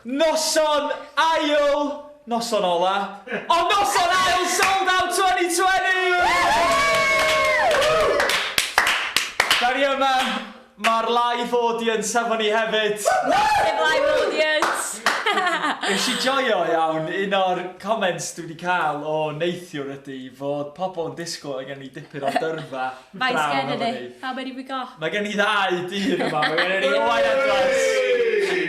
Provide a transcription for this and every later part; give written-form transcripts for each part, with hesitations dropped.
Noson ail, noson ola, ond noson ail sold out 2020! Dari yma, mae'r live audience efo ni hefyd. Live audience! Nes i joio iawn, un o'r comments dwi wedi cael o neithiwr ydy fod pobl yn disgwyl gen i dipyn o dyrfa. Faint gen i ni? How many we got? Mae gen i ddau dyn yma, mae gen i Owain Edwards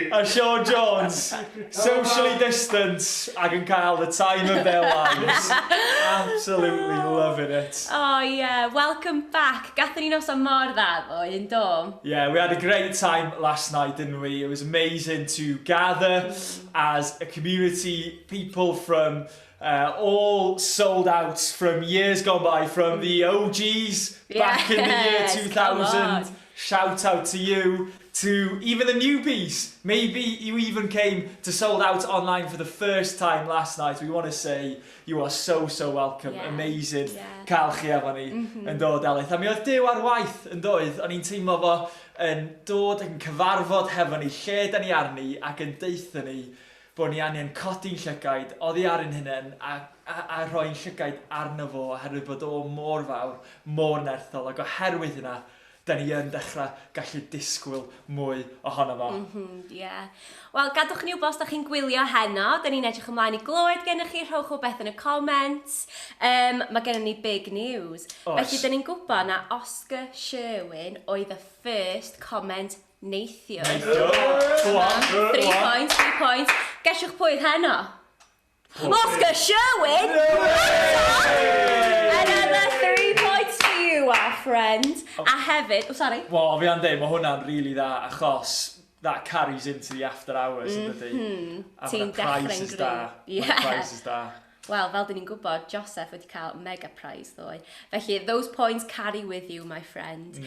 a Sean Jones, socially distance ac yn cael the time of their lives. Absolutely loving it. Oh yeah, welcome back. Gathon ni noson mor dda ddoe, do? Yeah, we had a great time last night, didn't we? It was amazing to gather as a community, people from all sold out from years gone by, from the OGs back in the year 2000. Shout out to you, to even the newbies. Maybe you even came to sold out online for the first time last night. We want to say you are so welcome. Yeah. Amazing. Cael chi efo ni yn dod Elith. A mi oedd Duw ar waith yn doedd. O'n i'n teimlo fo yn dod yn cyfarfod hefo ni, lle da ni arni ac yn deitha ni bod ni angen codi'n llygaid oddi ar ein hunain a rhoi'n llygaid arno fo oherwydd bod o mor fawr, mor nerthol ac oherwydd hynna da ni yn dechrau gallu disgwyl mwy ohono fo. Wel, gadwch ni wybod os da chi'n gwylio heno. Da ni'n edrych ymlaen i glywed gennych chi, rhowch o beth yn y comments. Mae gennym ni big news. Felly, da ni'n gwybod na Oscar Sherwin oedd the first comment neithiwr. 3 points. Gesiwch pwy heno? Oscar Sherwin! Another 3 points for you, our friend. A hefyd, sorry. Wel, fi am dweud, mae hwnna'n rili dda, achos that carries into the after hours, ynddi? A Ti'n prizes da. Yeah. Prizes da. Wel, fel dyn ni'n gwybod, Joseph wedi cael mega prize ddoe. Felly, those points carry with you, my friend.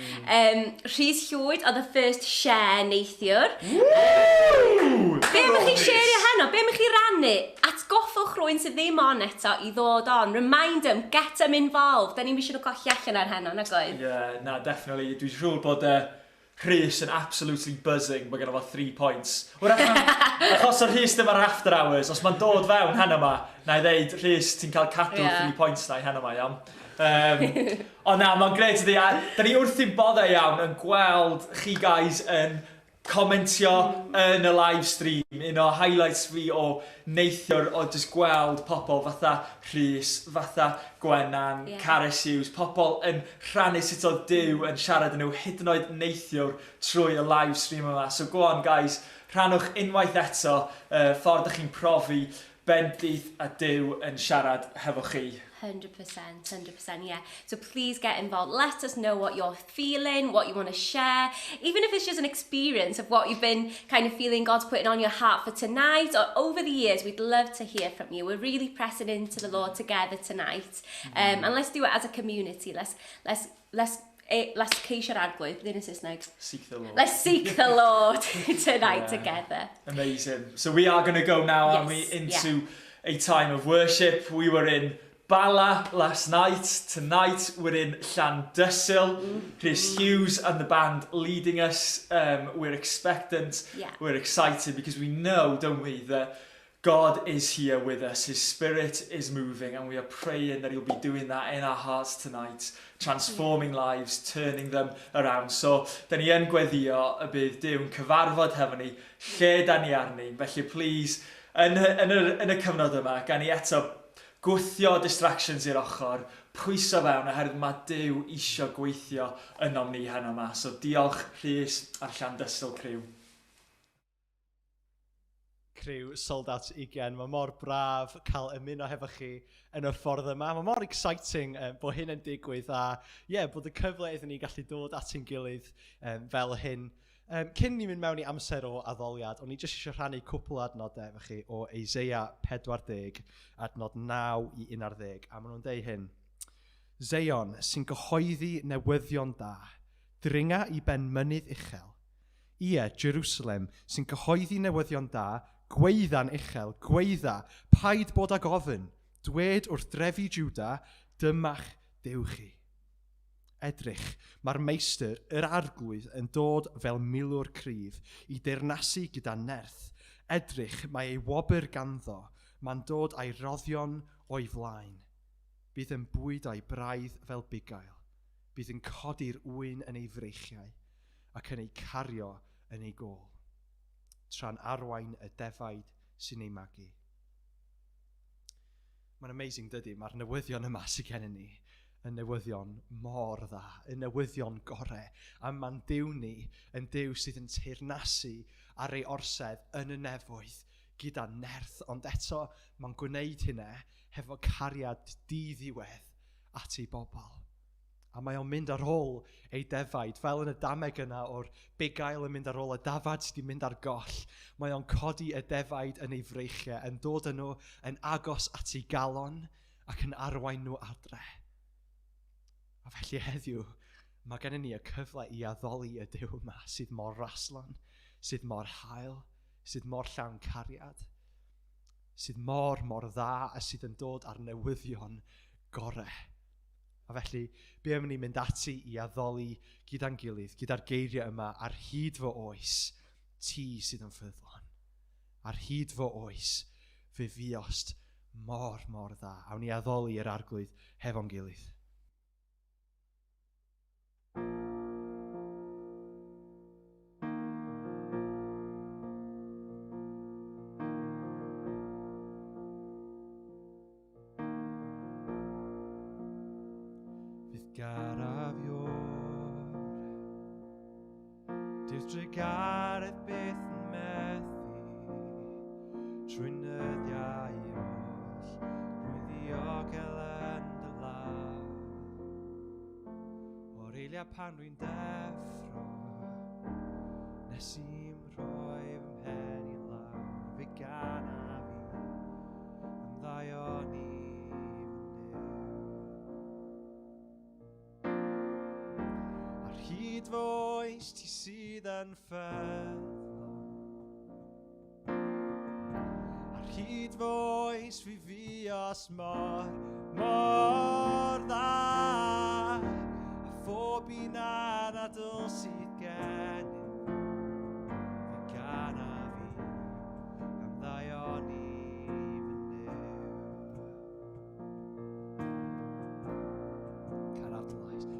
Rhys Llwyd oedd y first share neithiwr. Be am chi share heno? Be am chi rannu? Atgoffwch rhywun sydd ddim on eto i ddod on. Remind them, get them involved. Da ni'n mysio nhw colli allan ar heno, na goedd? Yeah, na, definitely. Dwi'n siŵr bod Rhys yn absolutely buzzing bod gen fo 3 points. Achos o'r Rhys ddim ar after hours, os mae'n dod fewn heno ma, na i ddeud, Rhys, ti'n cael cadw 3 points na i heno ma, iawn. Ond na, mae'n gred ydi. Da ni wrth i'n boddau iawn yn gweld chi guys yn comentio yn y live stream. Un o highlights fi o neithiwr o just gweld pobl fatha Rhys, fatha Gwennan, Caris Hughes, pobl yn rhannu sut o Duw yn siarad yn nhw, hyd yn oed neithiwr trwy y live stream yma. So go on guys, rhannwch unwaith eto ffordd ych chi'n profi bendith a Duw yn siarad hefo chi. 100%, yeah. So please get involved. Let us know what you're feeling, what you want to share. Even if it's just an experience of what you've been kind of feeling God's putting on your heart for tonight or over the years, we'd love to hear from you. We're really pressing into the Lord together tonight. And let's do it as a community. Let's ceisio'r arglwydd, bydd yn Saesneg. Seek the Lord. Let's seek the Lord tonight together. Amazing. So we are going to go now, aren't we, into a time of worship. We were in Bala last night. Tonight we're in Llandysul. Rhys Hughes and the band leading us. We're expectant. We're excited because we know, don't we, that God is here with us. His Spirit is moving, and we are praying that He'll be doing that in our hearts tonight, transforming lives, turning them around. So, da ni yn gweddio y bydd Duw yn cyfarfod hefo ni, lle da ni arni. Felly, please, yn y cyfnod yma, gan ni eto gwthio distractions i'r ochr, pwyso fewn, oherwydd mae Duw isio gweithio ynom ni heno yma. So, diolch Rhys a'r Llandysul criw. Criw sold out 20. Mae mor braf cael ymuno hefo chi yn y ffordd yma. Mae mor exciting bod hyn yn digwydd a bod y cyfle iddyn ni gallu dod at ein gilydd fel hyn. Cyn ni mynd mewn i amser o addoliad, o'n i jyst eisiau rhannu cwpl o adnodau efo chi o Eseia 40, adnod 9 i 11. A maen nhw'n deud hyn. Zeion sy'n gyhoeddi newyddion da, dringa i ben mynydd uchel. Ie, Jerusalem sy'n gyhoeddi newyddion da, gweidda'n uchel, gweidda, paid bod ag ofyn, dwed wrth drefi Juda, dyma'ch Duw chi. Edrych, mae'r meistr, yr arglwydd, yn dod fel milwr cryf i deyrnasu gyda nerth. Edrych, mae ei wobr ganddo, mae'n dod a'i roddion o'i flaen. Bydd yn bwyd a'i braidd fel bugail. Bydd yn codi'r ŵyn yn ei freichiau ac yn ei cario yn ei gôl, tra'n arwain y defaid sy'n ei magu. Mae'n amazing dydy, mae'r newyddion yma sy'n gennym ni yn newyddion mor dda, yn newyddion gore, a mae'n Duw ni yn Duw sydd yn teyrnasu ar ei orsedd yn y nefoedd gyda nerth, ond eto mae'n gwneud hynna hefo cariad di-ddiwedd at ei bobl. A mae o'n mynd ar ôl ei defaid, fel yn y dameg yna o'r bugail yn mynd ar ôl y dafad sydd wedi mynd ar goll. Mae o'n codi y defaid yn ei freichiau, yn dod â nhw yn agos at ei galon ac yn arwain nhw adre. A felly heddiw, mae gennym ni y cyfle i addoli y Duw yma sydd mor raslan, sydd mor hael, sydd mor llawn cariad, sydd mor dda a sydd yn dod ar newyddion gorau. A felly, be am ni'n mynd ati i addoli gyda'n gilydd, gyda'r geiriau yma ar hyd fy oes, ti sydd yn ffyddlon. Ar hyd fy oes, fy fiost mor dda. Awn ni addoli yr arglwydd hefo'n gilydd. Garafiwr Dyw Tregareth byth yn methu trwy nyddiau oll rwy ddiogel yn dy law o'r eiliau pan rwy'n deffro nes i'n rhoi hyd fy oes ti sydd yn ffyddlon. Ar hyd fy oes fi os mor dda. A phob un anadl sydd gennym fi gana fi am ddaion i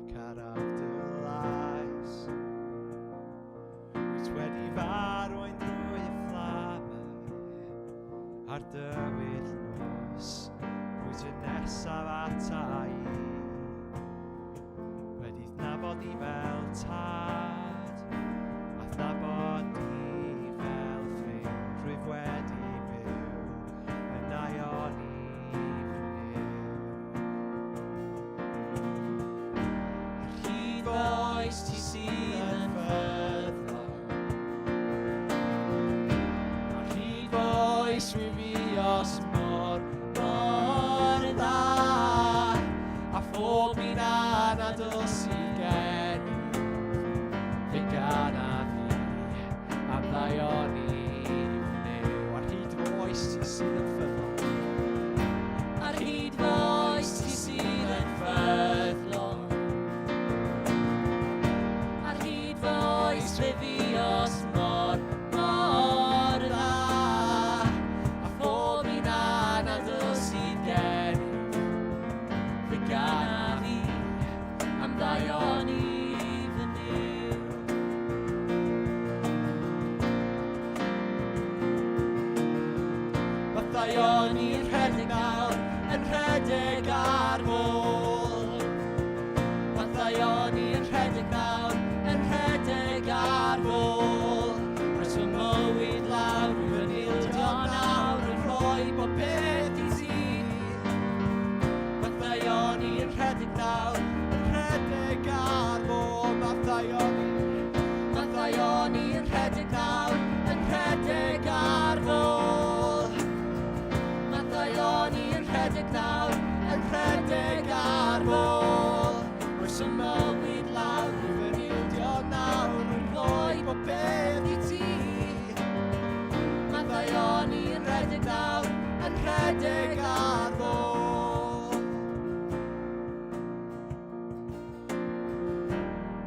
Caraf dy lais Wyt wedi farwyn drwy y fflamau Ar dy wythnos Pwyt y nesaf ata i Wedi nabod i fel tad A nabod i fel ffrind Rwyf wedi byw yn aion i oes ti sydd yn ffyddlon. Ar hyd fy oes fi os mor dda. A phob un anadl sydd gennym fi gana fi am ddaion i fynyw. Ar hyd fy oes ti sydd yn ffyddlon. Ar hyd fy oes ti sydd yn ffyddlon. Fi os mor dda. A phob un anadl sydd gennym fi gana fi am ddaion i fynyw. Mae ddaion i'n rhedeg nawr yn rhedeg ar ôl. Mae ddaion i'n rhedeg nawr yn rhedeg ar ôl. Rhaid fy mywyd lawr, rwy'n ildio nawr yn rhoi bob peth i ti. Mae ddaion i'n rhedeg nawr yn rhedeg ar ôl. Mae ddaion i'n rhedeg nawr yn rhedeg ar ôl. Mae ddaion i'n rhedeg nawr yn rhedeg ar ôl. Rhaid fy mywyd lawr, rwy'n ildio nawr yn rhoi bob beth i ti. Mae ddaion i'n rhedeg nawr yn rhedeg ar ôl.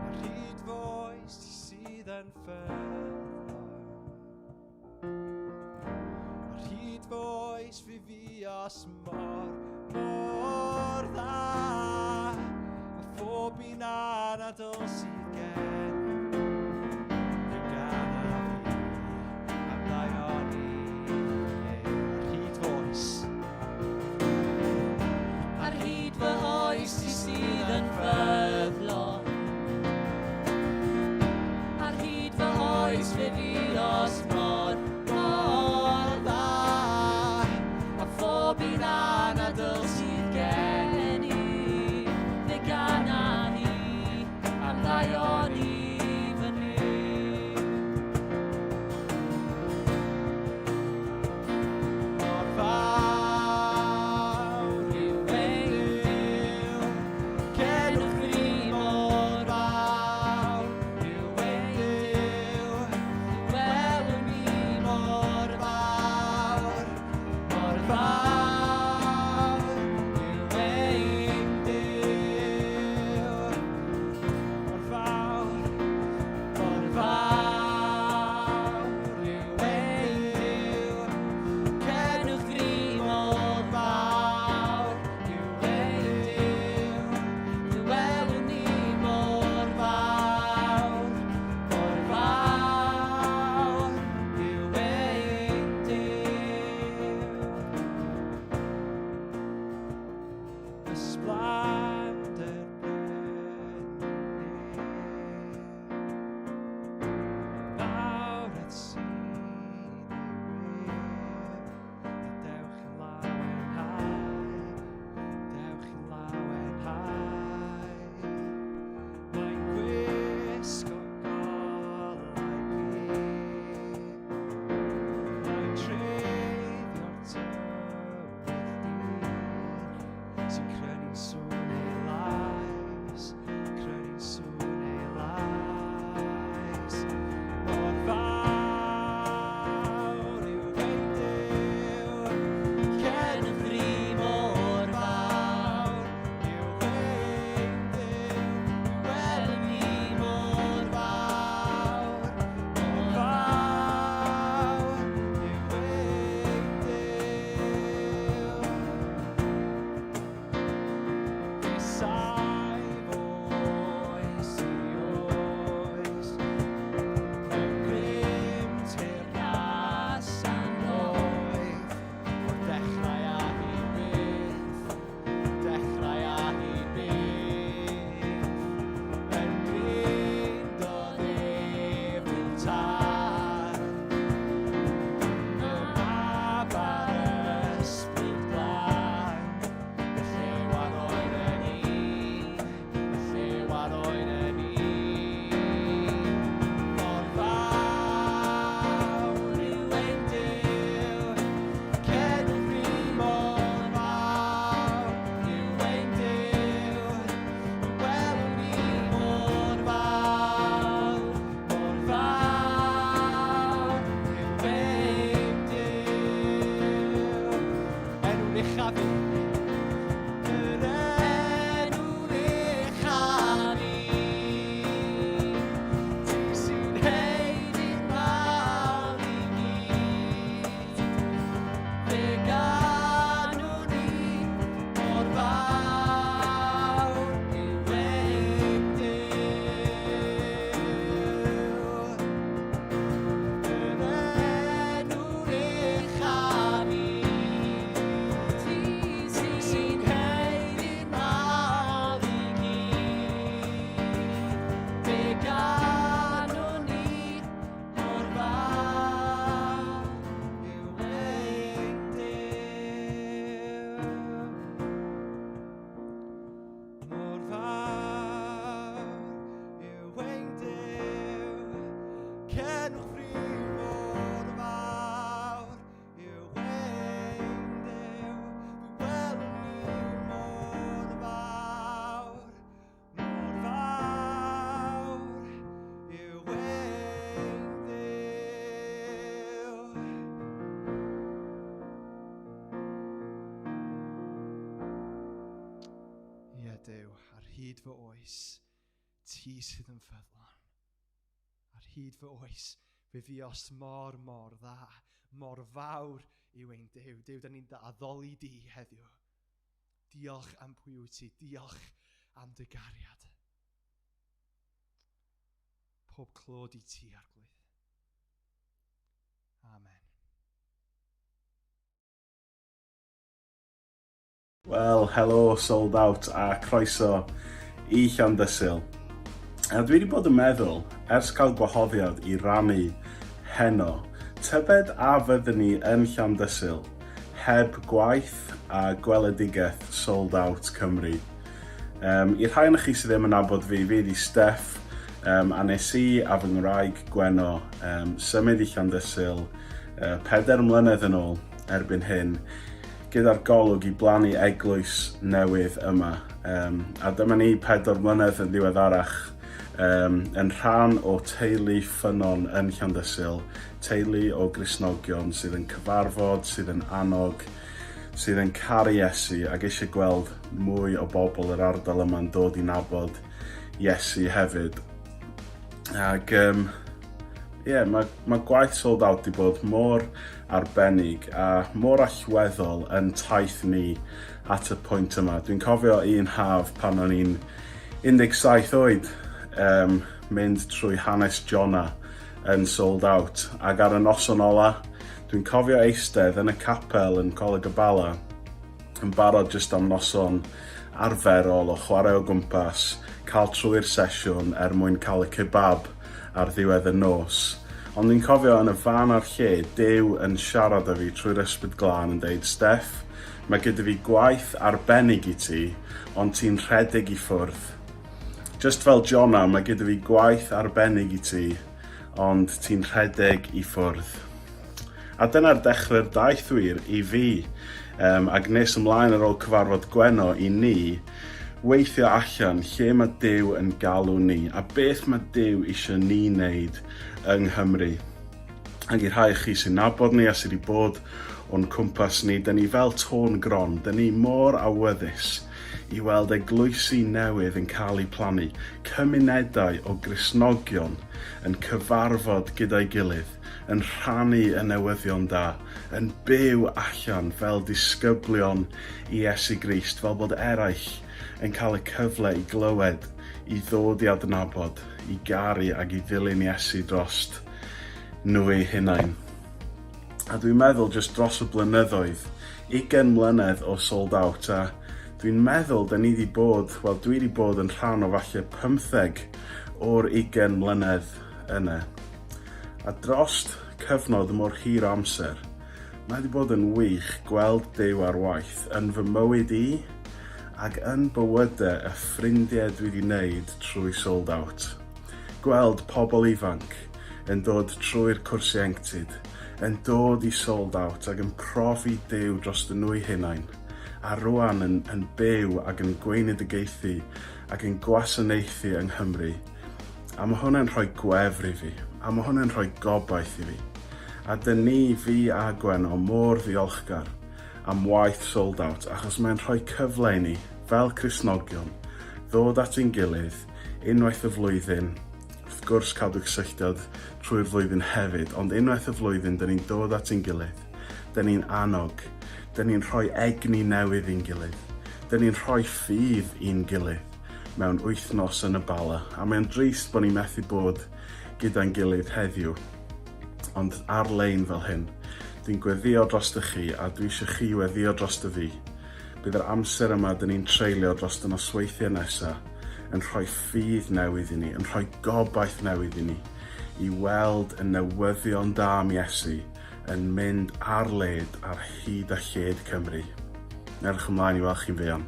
Ar hyd fy oes ti sydd yn ffyddlon. Ar hyd fy oes fi os mor dda. A phob un anadl sydd gennym fi gana fi am ddaion i fynyw. Ar hyd fy oes. Ar hyd fy oes ti sydd yn ffyddlon. Ar hyd fy oes fi os mor dda. A phob un anadl sydd gennym fi gana fi am ddaion i fynyw. Mor fawr yw ein Duw, gennych chi mor fawr yw ein Duw. Welwn ni mor fawr yw ein Duw. Mor fawr ti sydd yn ffyddlon. Ar hyd fy oes, fe fios mor dda, mor fawr yw ein Duw. Duw, da ni'n addoli di heddiw. Diolch am pwy wyt ti, diolch am dy gariad. Pob clod i ti, Arglwydd. Amen. Wel, helo, sold out a croeso i Llandysul. A dwi wedi bod yn meddwl, ers cael gwahoddiad i rannu heno, tybed a fyddwn ni yn Llandysul heb gwaith a gweledigaeth sold out Cymru. I'r rhai o'ch chi sydd ddim yn nabod fi ydi Steff, a nes i a fy ngwraig Gweno symud i Llandysul 4 mlynedd yn ôl erbyn hyn, gyda'r golwg i blannu eglwys newydd yma. A dyma ni 4 mlynedd yn ddiweddarach yn rhan o teulu ffynon yn Llandysul, teulu o Gristnogion sydd yn cyfarfod, sydd yn annog, sydd yn caru Iesu ac eisiau gweld mwy o bobl yr ardal yma'n dod i nabod Iesu hefyd. Ac mae gwaith sold out wedi bod mor arbennig a mor allweddol yn taith ni at y pwynt yma. Dwi'n cofio un haf pan o'n i'n 17 oed mynd trwy hanes Jona yn sold out. Ac ar y noson ola, dwi'n cofio eistedd yn y capel yn Coleg y Bala yn barod jyst am noson arferol o chwarae o gwmpas, cael trwy'r sesiwn mwyn cael y kebab ar ddiwedd y nos. Ond ni'n cofio yn y fan ar lle, Duw yn siarad â fi trwy'r ysbryd glân yn deud, Steff, mae gyda fi gwaith arbennig i ti, ond ti'n rhedeg i ffwrdd. Just fel Jona, mae gyda fi gwaith arbennig i ti, ond ti'n rhedeg i ffwrdd. A dyna'r dechrau'r daith wir i fi, ac nes ymlaen ar ôl cyfarfod Gweno i ni, weithio allan lle mae Duw yn galw ni a beth mae Duw eisiau ni wneud yng Nghymru. Ac i'r rhai chi sy'n nabod ni a sydd wedi bod o'n cwmpas ni, dyn ni fel tôn gron, dyn ni mor awyddus i weld eglwysi newydd yn cael ei plannu, cymunedau o Gristnogion yn cyfarfod gyda'i gilydd, yn rhannu y newyddion da, yn byw allan fel disgyblion i Iesu Grist, fel bod eraill yn cael y cyfle i glywed, i ddod i adnabod, i garu ac i ddilyn Iesu drost nhw eu hunain. A dwi'n meddwl jyst dros y blynyddoedd, 20 mlynedd o sold out, a dwi'n meddwl dwi wedi bod yn rhan o falle 15 o'r 20 mlynedd yna. A drost cyfnod mor hir amser, mae wedi bod yn wych gweld Duw ar waith yn fy mywyd i, ac yn bywydau y ffrindiau dwi wedi wneud trwy sold out. Gweld pobl ifanc yn dod trwy'r cwrs ieuenctid, yn dod i sold out ac yn profi Duw dros nhw eu hunain, a rwan yn byw ac yn gweinidogaethu ac yn gwasanaethu yng Nghymru. A mae hwnna'n rhoi gwefr i fi, a mae hwnna'n rhoi gobaith i fi. A dyn ni, fi a Gweno, mor ddiolchgar am waith sold out, achos mae'n rhoi cyfle i ni, fel Cristnogion, ddod at ein gilydd, unwaith y flwyddyn, wrth gwrs cadw cysylltiad trwy'r flwyddyn hefyd, ond unwaith y flwyddyn, dyn ni'n dod at ein gilydd, dyn ni'n annog, dyn ni'n rhoi egni newydd i'n gilydd, dyn ni'n rhoi ffydd i'n gilydd mewn wythnos yn y Bala, a mae'n drist bod ni'n methu bod gyda'n gilydd heddiw, ond ar-lein fel hyn. Dwi'n gweddio drosto chi a dwi eisiau chi weddio drosto fi. Bydd yr amser yma dyn ni'n treulio dros y nosweithiau nesaf yn rhoi ffydd newydd i ni, yn rhoi gobaith newydd i ni, i weld y newyddion da am Iesu yn mynd ar led ar hyd a lled Cymru. Nerwch ymlaen i weld chi'n fuan.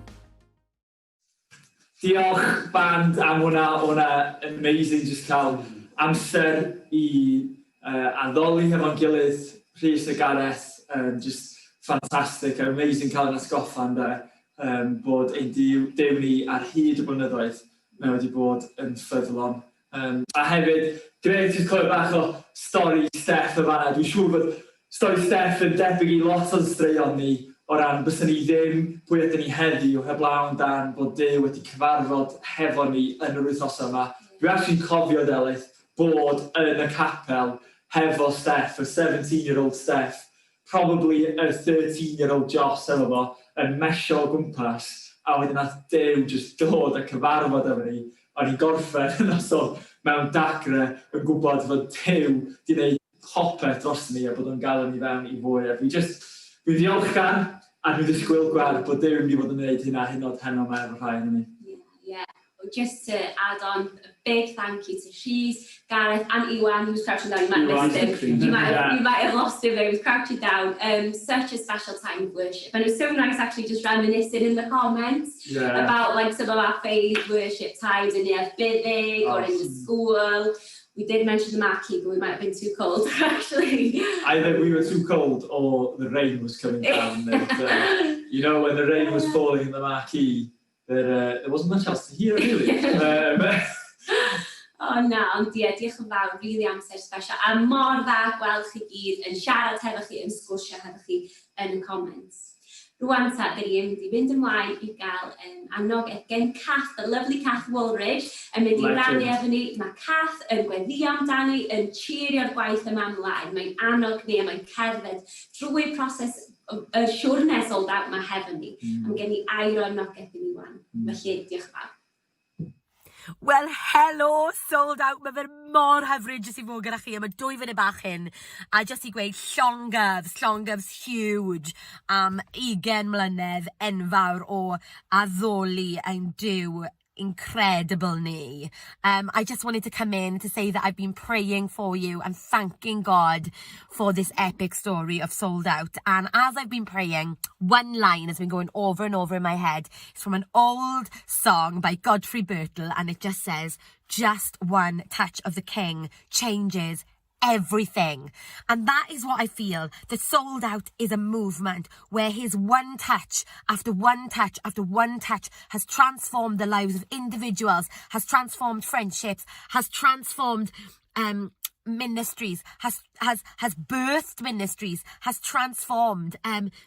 Diolch band am hwnna amazing, just cael amser i addoli hefo'n gilydd, Rhys a Gareth, just fantastic, amazing cael yn atgoffa bod ein Duw ni ar hyd y blynyddoedd mae wedi bod yn ffyddlon. A hefyd, gwneud ti'n clywed bach o stori Steff y fanna. Dwi'n siŵr bod stori Steff yn debyg i lot o'n straeon ni o ran bysyn ni ddim pwy ydyn ni heddiw heblaw dan bod Duw wedi cyfarfod hefo ni yn yr wythnos yma Dwi actually cofio Delyth bod yn y capel hefo Steph, y 17-year-old Steph, probably a 13-year-old Joss efo fo, yn mesio o gwmpas, a wedyn nath Duw just dod a cyfarfod efo ni. O'n i'n gorffen yn ysol mewn dagre yn gwybod fod Duw di wneud popeth dros ni a bod o'n galw ni fewn i fwy. A dwi'n ddiolchgar a dwi'n disgwylgwar bod Duw wedi bod yn gwneud hynna hynod heno me efo rhai yn ni. Yeah. Just to add on, a big thank you to Shees, Gareth and Iwan, who was crouching down. You might have missed him. You might have lost him, but he was crouching down. Such a special time of worship. And it was so nice actually just reminiscing in the comments about like some of our favourite worship times in the big or in the school. We did mention the marquee, but we might have been too cold, actually. Either we were too cold or the rain was coming down. And, you know, when the rain was falling in the marquee, there wasn't much else to hear, really. O na, ond ie, diolch yn fawr, really amser special. A mor dda gweld chi gyd yn siarad hefo chi, yn sgwrsio hefo chi yn y comments. Rwan ta, da ni yn mynd ymlaen i gael annogaeth gen Cath, the lovely Cath Woolridge, yn mynd i rannu efo ni. Mae Cath yn gweddio amdani, yn cheerio'r gwaith yma ymlaen. Mae'n annog ni a mae'n cerdded drwy'r proses y siwrne sold out yma hefo ni. Am gen i airo annogaeth i ni wan. Felly, diolch yn fawr. Wel, helo, sold out. Mae fe'n mor hyfryd jyst i fod gyda chi am y 2 funud bach hyn. A jyst i gweud llongyfs huge am 20 mlynedd enfawr o addoli ein Duw incredible ni. I just wanted to come in to say that I've been praying for you and thanking God for this epic story of Sold Out. And as I've been praying, one line has been going over and over in my head. It's from an old song by Godfrey Birtle, and it just says, "Just one touch of the King changes everything." And that is what I feel, that Sold Out is a movement where his one touch after one touch after one touch has transformed the lives of individuals, has transformed friendships, has transformed ministries, has birthed ministries, has transformed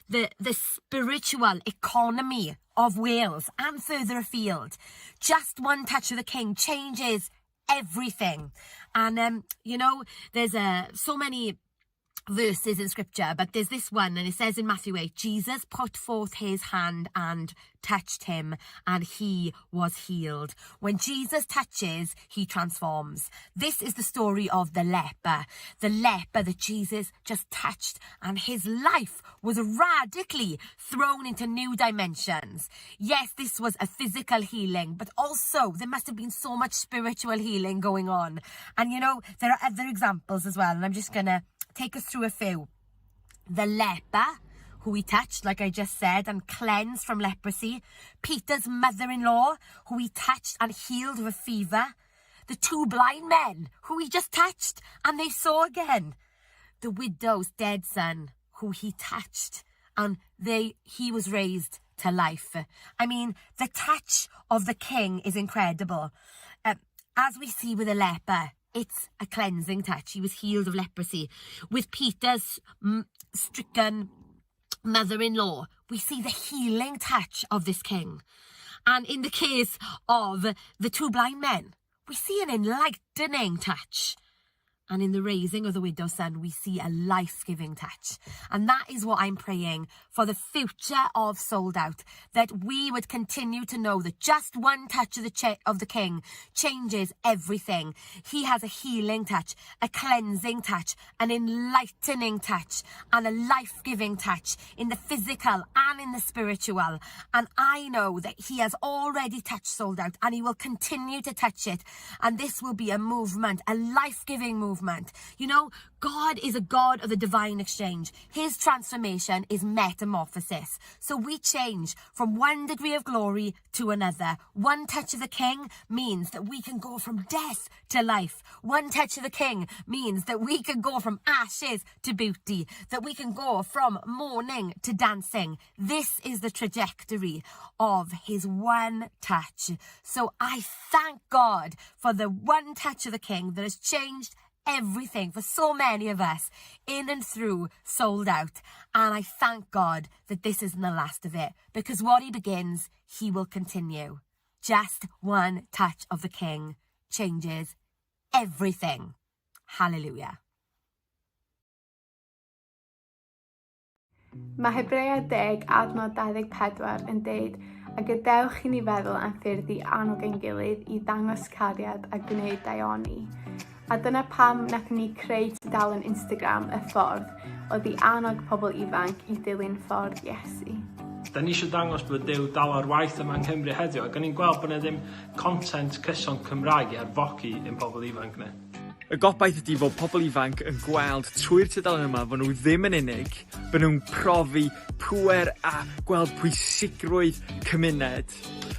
the spiritual economy of Wales and further afield. Just one touch of the King changes everything. And you know, there's so many verses in scripture, but there's this one, and it says in Matthew 8, Jesus put forth his hand and touched him, and he was healed. When Jesus touches, he transforms. This is the story of the leper that Jesus just touched, and his life was radically thrown into new dimensions. Yes, this was a physical healing, but also there must have been so much spiritual healing going on. And you know, there are other examples as well, and I'm just gonna take us through a few. The leper, who he touched, like I just said, and cleansed from leprosy. Peter's mother-in-law, who he touched and healed of a fever. The 2 blind men, who he just touched and they saw again. The widow's dead son, who he touched and he was raised to life. I mean, the touch of the King is incredible. As we see with the leper, it's a cleansing touch. He was healed of leprosy. With Peter's stricken mother-in-law, we see the healing touch of this King. And in the case of the 2 blind men, we see an enlightening touch. And in the raising of the widow's son, we see a life-giving touch. And that is what I'm praying for the future of Sold Out, that we would continue to know that just one touch of the King changes everything. He has a healing touch, a cleansing touch, an enlightening touch, and a life-giving touch in the physical and in the spiritual. And I know that he has already touched Sold Out, and he will continue to touch it. And this will be a movement, a life-giving movement. You know, God is a God of the divine exchange. His transformation is metamorphosis. So we change from one degree of glory to another. One touch of the King means that we can go from death to life. One touch of the King means that we can go from ashes to beauty, that we can go from mourning to dancing. This is the trajectory of his one touch. So I thank God for the one touch of the King that has changed everything for so many of us in and through Sold Out. And I thank God that this isn't the last of it, because what he begins, he will continue. Just one touch of the King changes everything. Hallelujah. Mae Hebreaid 10 adnod 24 yn deud a gadewch i ni feddwl am ffyrdd i annog ein gilydd i ddangos cariad a gwneud daioni. A dyna pam wnaethon ni creu tudalen Instagram y ffordd oedd i annog pobl ifanc i dilyn ffordd Iesu. Da ni eisiau dangos bod Duw dal ar waith yma yng Nghymru heddiw ac o'n i'n gweld bod yna ddim content cyson Cymraeg i arfogi ein pobl ifanc ni. Y gobaith ydy fod pobl ifanc yn gweld trwy'r tudalen yma fod nhw ddim yn unig, bod nhw'n profi pŵer a gweld pwysigrwydd cymuned,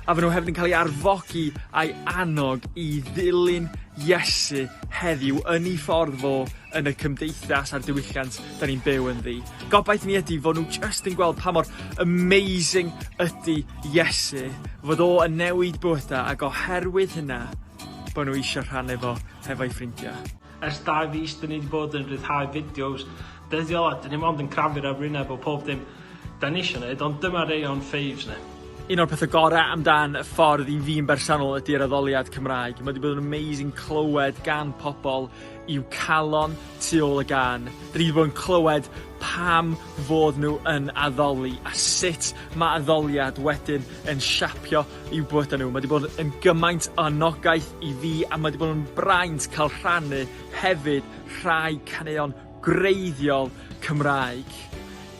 a fod nhw hefyd yn cael ei arfogi a'i annog i ddilyn Iesu heddiw yn ei ffordd fo yn y cymdeithas a'r diwylliant da ni'n byw yn ddi. Gobaith ni ydy fod nhw just yn gweld pa mor amazing ydy Iesu, fod o yn newid bywydau ac oherwydd hynna bod nhw eisiau rhannu fo hefo'u ffrindiau. Ers 2 fis, da ni wedi bod yn rhyddhau fideos dyddiol a da ni mond yn crafu'r arwyneb o pob dim da ni eisiau gwneud, ond dyma rei o'n faves ni. Un o'r pethau gorau amdan y ffordd i fi'n bersonol ydy'r addoliad Cymraeg. Mae wedi bod yn amazing clywed gan pobl i'w calon tu ôl y gan. Da ni wedi bod yn clywed pam fod nhw yn addoli a sut mae addoliad wedyn yn siapio i'w bywydau nhw. Mae wedi bod yn gymaint o anogaeth i fi a mae wedi bod yn braint cael rhannu hefyd rhai caneuon greiddiol Cymraeg.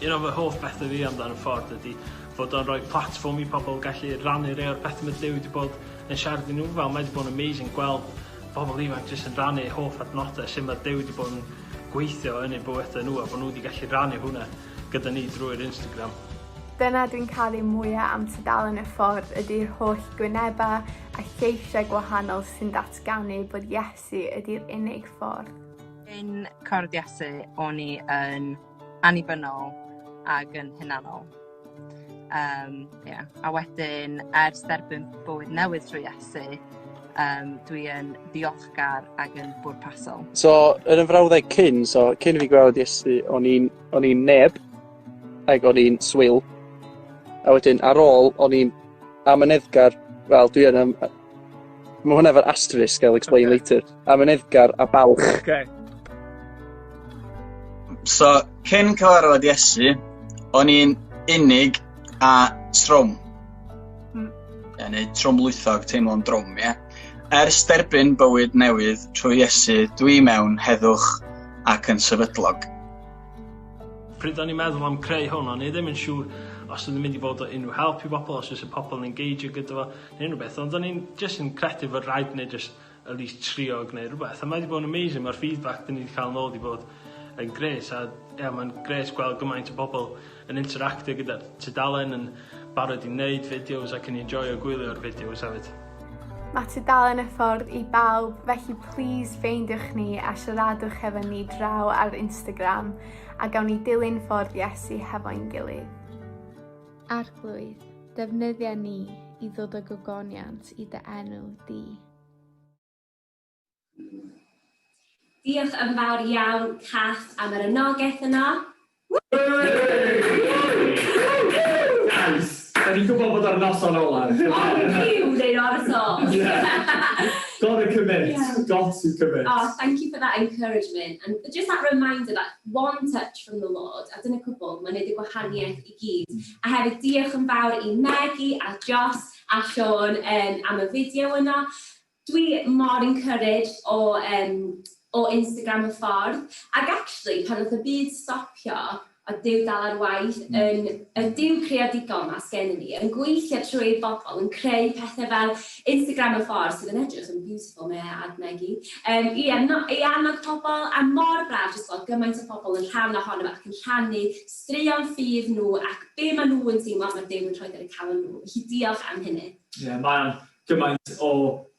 Un o'r hoff bethau fi amdan y ffordd ydy fod o'n rhoi platform i pobl gallu rannu rei o'r bethau mae Duw wedi bod yn siarad i nhw fel. Mae wedi bod yn amazing gweld pobl ifanc jyst yn rannu hoff adnodau sy'n mae Duw wedi bod yn gweithio yn eu bywydau nhw a bod nhw wedi gallu rannu hwnna gyda ni drwy'r Instagram. Dyna dwi'n cael ei mwyaf am tudalen y ffordd ydy'r holl gwynebau a lleisiau gwahanol sy'n datganu bod Iesu ydy'r unig ffordd. Yn Cwrdd Iesu, o'n i yn annibynnol ac yn hunanol. A wedyn, ers derbyn bywyd newydd trwy Iesu, dwi yn ddiolchgar ac yn bwrpasol. So, yn y frawddeg cyn fi gweld Iesu, o'n i'n neb, ac o'n i'n swyl. A wedyn, ar ôl, o'n i'n amyneddgar, wel, dwi yn... Mae hwnna efo'r asterisk, I'll explain later. Amyneddgar a balch. Okay. So, cyn cyfarfod Iesu, o'n i'n unig a trwm. Neu trwmlwythog, teimlo'n drwm, ie. Ers derbyn bywyd newydd trwy Iesu, dwi mewn heddwch ac yn sefydlog. Pryd o'n i'n meddwl am creu hwn, o'n i ddim yn siŵr os oedd yn mynd i fod o unrhyw help i bobl, os oes y pobl yn engagio gyda fo, neu unrhyw beth, ond o'n i'n just yn credu fod rhaid neu just at least trio gwneud rhywbeth. A mae wedi bod yn amazing, mae'r feedback dyn ni wedi cael yn ôl wedi bod yn gres, a mae'n gres gweld gymaint o bobl yn interactio gyda'r tudalen, yn barod i wneud fideos ac yn enjoyo gwylio'r fideos hefyd. Mae tudalen y ffordd i bawb, felly please ffeindiwch ni a siaradwch efo ni draw ar Instagram a gawn ni dilyn ffordd Iesu hefo'n gilydd. Arglwydd, defnyddia ni i ddod o gogoniant i dy enw di. Diolch yn fawr iawn, Cath, am yr anogaeth yna. Da ni'n gwybod bod o'r noson ola. You neu o'r sol. Got to commit. Got to commit. Oh, thank you for that encouragement. And just that reminder that one touch from the Lord, a dyna cwbl, mae'n neud y gwahaniaeth i gyd. A hefyd diolch yn fawr i Meggie a Joss a Sean am y fideo yna. Dwi mor encouraged o Instagram y ffordd. Ac actually, pan oedd y byd stopio, a Duw dal ar waith, y Duw creadigol ma sgen ni, yn gweithio trwy'r bobl, yn creu pethau fel Instagram y ffordd, sydd yn edrych yn beautiful me a Meggie. I annog pobl, a mor braf jyst gweld gymaint o pobl yn rhan ohono ac yn rhannu straeon ffydd nhw ac be maen nhw yn teimlo mae'r Duw yn rhoi ar y calon nhw. Felly diolch am hynny. Mae'n gymaint o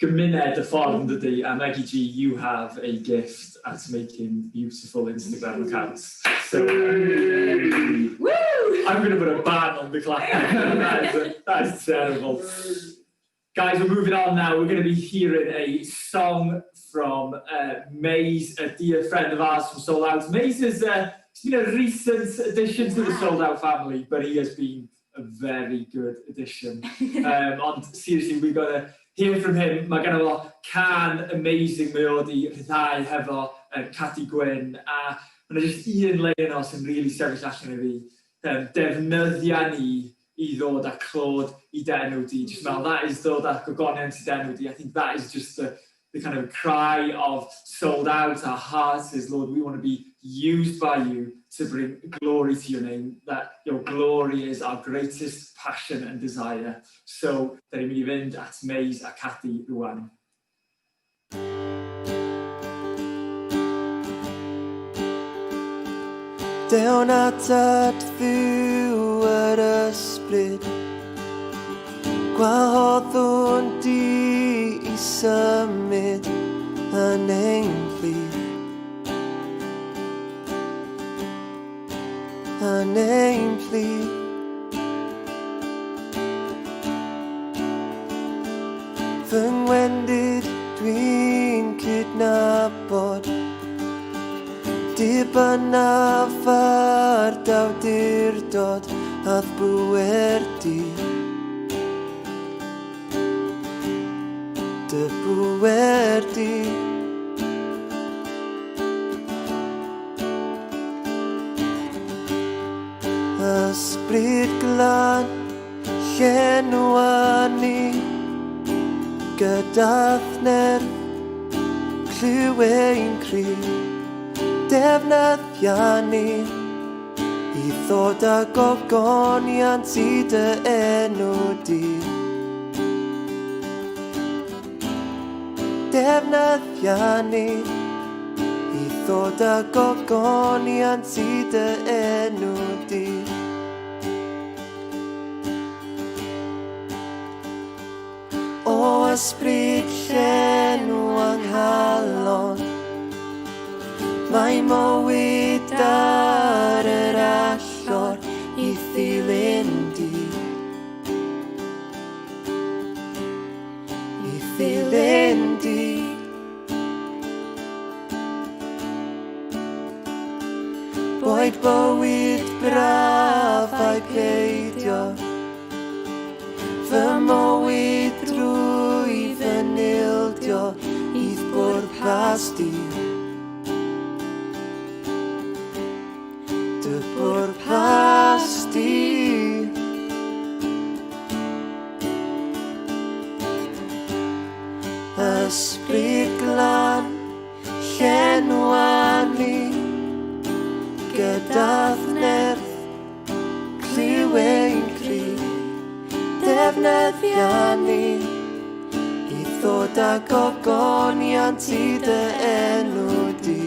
gymuned y ffordd yn dydi, a Meggie G, you have a gift at making beautiful Instagram accounts. So, I'm going to put a ban on the clap. That's terrible. Guys, we're moving on now. We're going to be hearing a song from Maze, a dear friend of ours from Sold Out. Maze has been a recent addition to the Sold Out family, but he has been a very good addition. And seriously, we've got to hear from him. Mae gen o can amazing mae o di rhyddhau hefo Cati Gwyn, a mae'n jyst un le yno sy'n really sefyll allan i fi. Defnyddia ni i ddod â clod i denw di. Just meddwl, that is ddod â gogoniant i denw di. I think that is just the kind of cry of sold out. Our hearts is, Lord, we want to be used by you to bring glory to your name. That your glory is our greatest passion and desire. So, da ni'n mynd i fynd at Maes a Cati rwan. Down at fyw yr ysbryd, gwahoddwn di i symud yn ein plith, yn ein plith. Fy ngwendid dwi'n cydnabod, dibynaf ar dawdurdod ath bwyr di. Dy bwyr di. Ysbryd glân llenwa ni, gydath nerth clyw ein cryf. Defnyddia ni i ddod â gogoniant i dy enw di. Defnyddia ni i ddod â gogoniant i dy enw di. O ysbryd llenw anghalon, mae mywyd ar yr allor i ddilyn di. I ddilyn di. Boed bywyd braf a'i peidio, fy mywyd drwy fy nildio i'r bwrpas di. Bwrpas di. Ysbryd glân llenwa ni, gydath nerth clyw ein cryf. Defnyddia ni i ddod â gogoniant i dy enw di.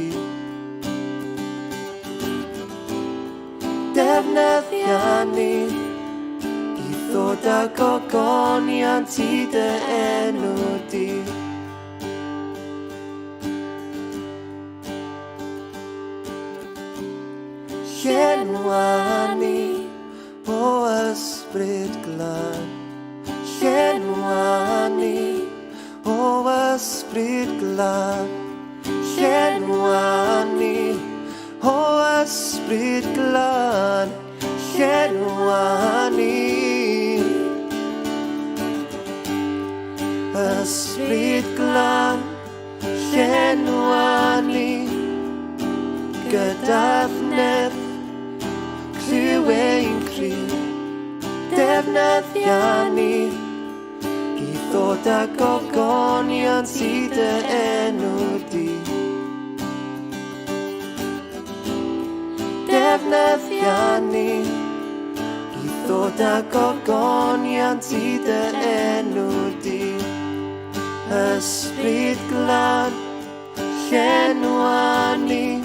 Defnyddia ni i ddod â gogoniant i dy enw di. Llenwa ni o ysbryd glân, llenwa ni o ysbryd glân, llenwa ni o ysbryd glân, llenwa ni. Ysbryd glân llenwa ni, gydath nerth clyw ein cryf. Defnyddia ni i ddod â gogoniant i dy enw di. Defnyddia ni i ddod â gogoniant i dy enw di. Ysbryd glân llenwa ni,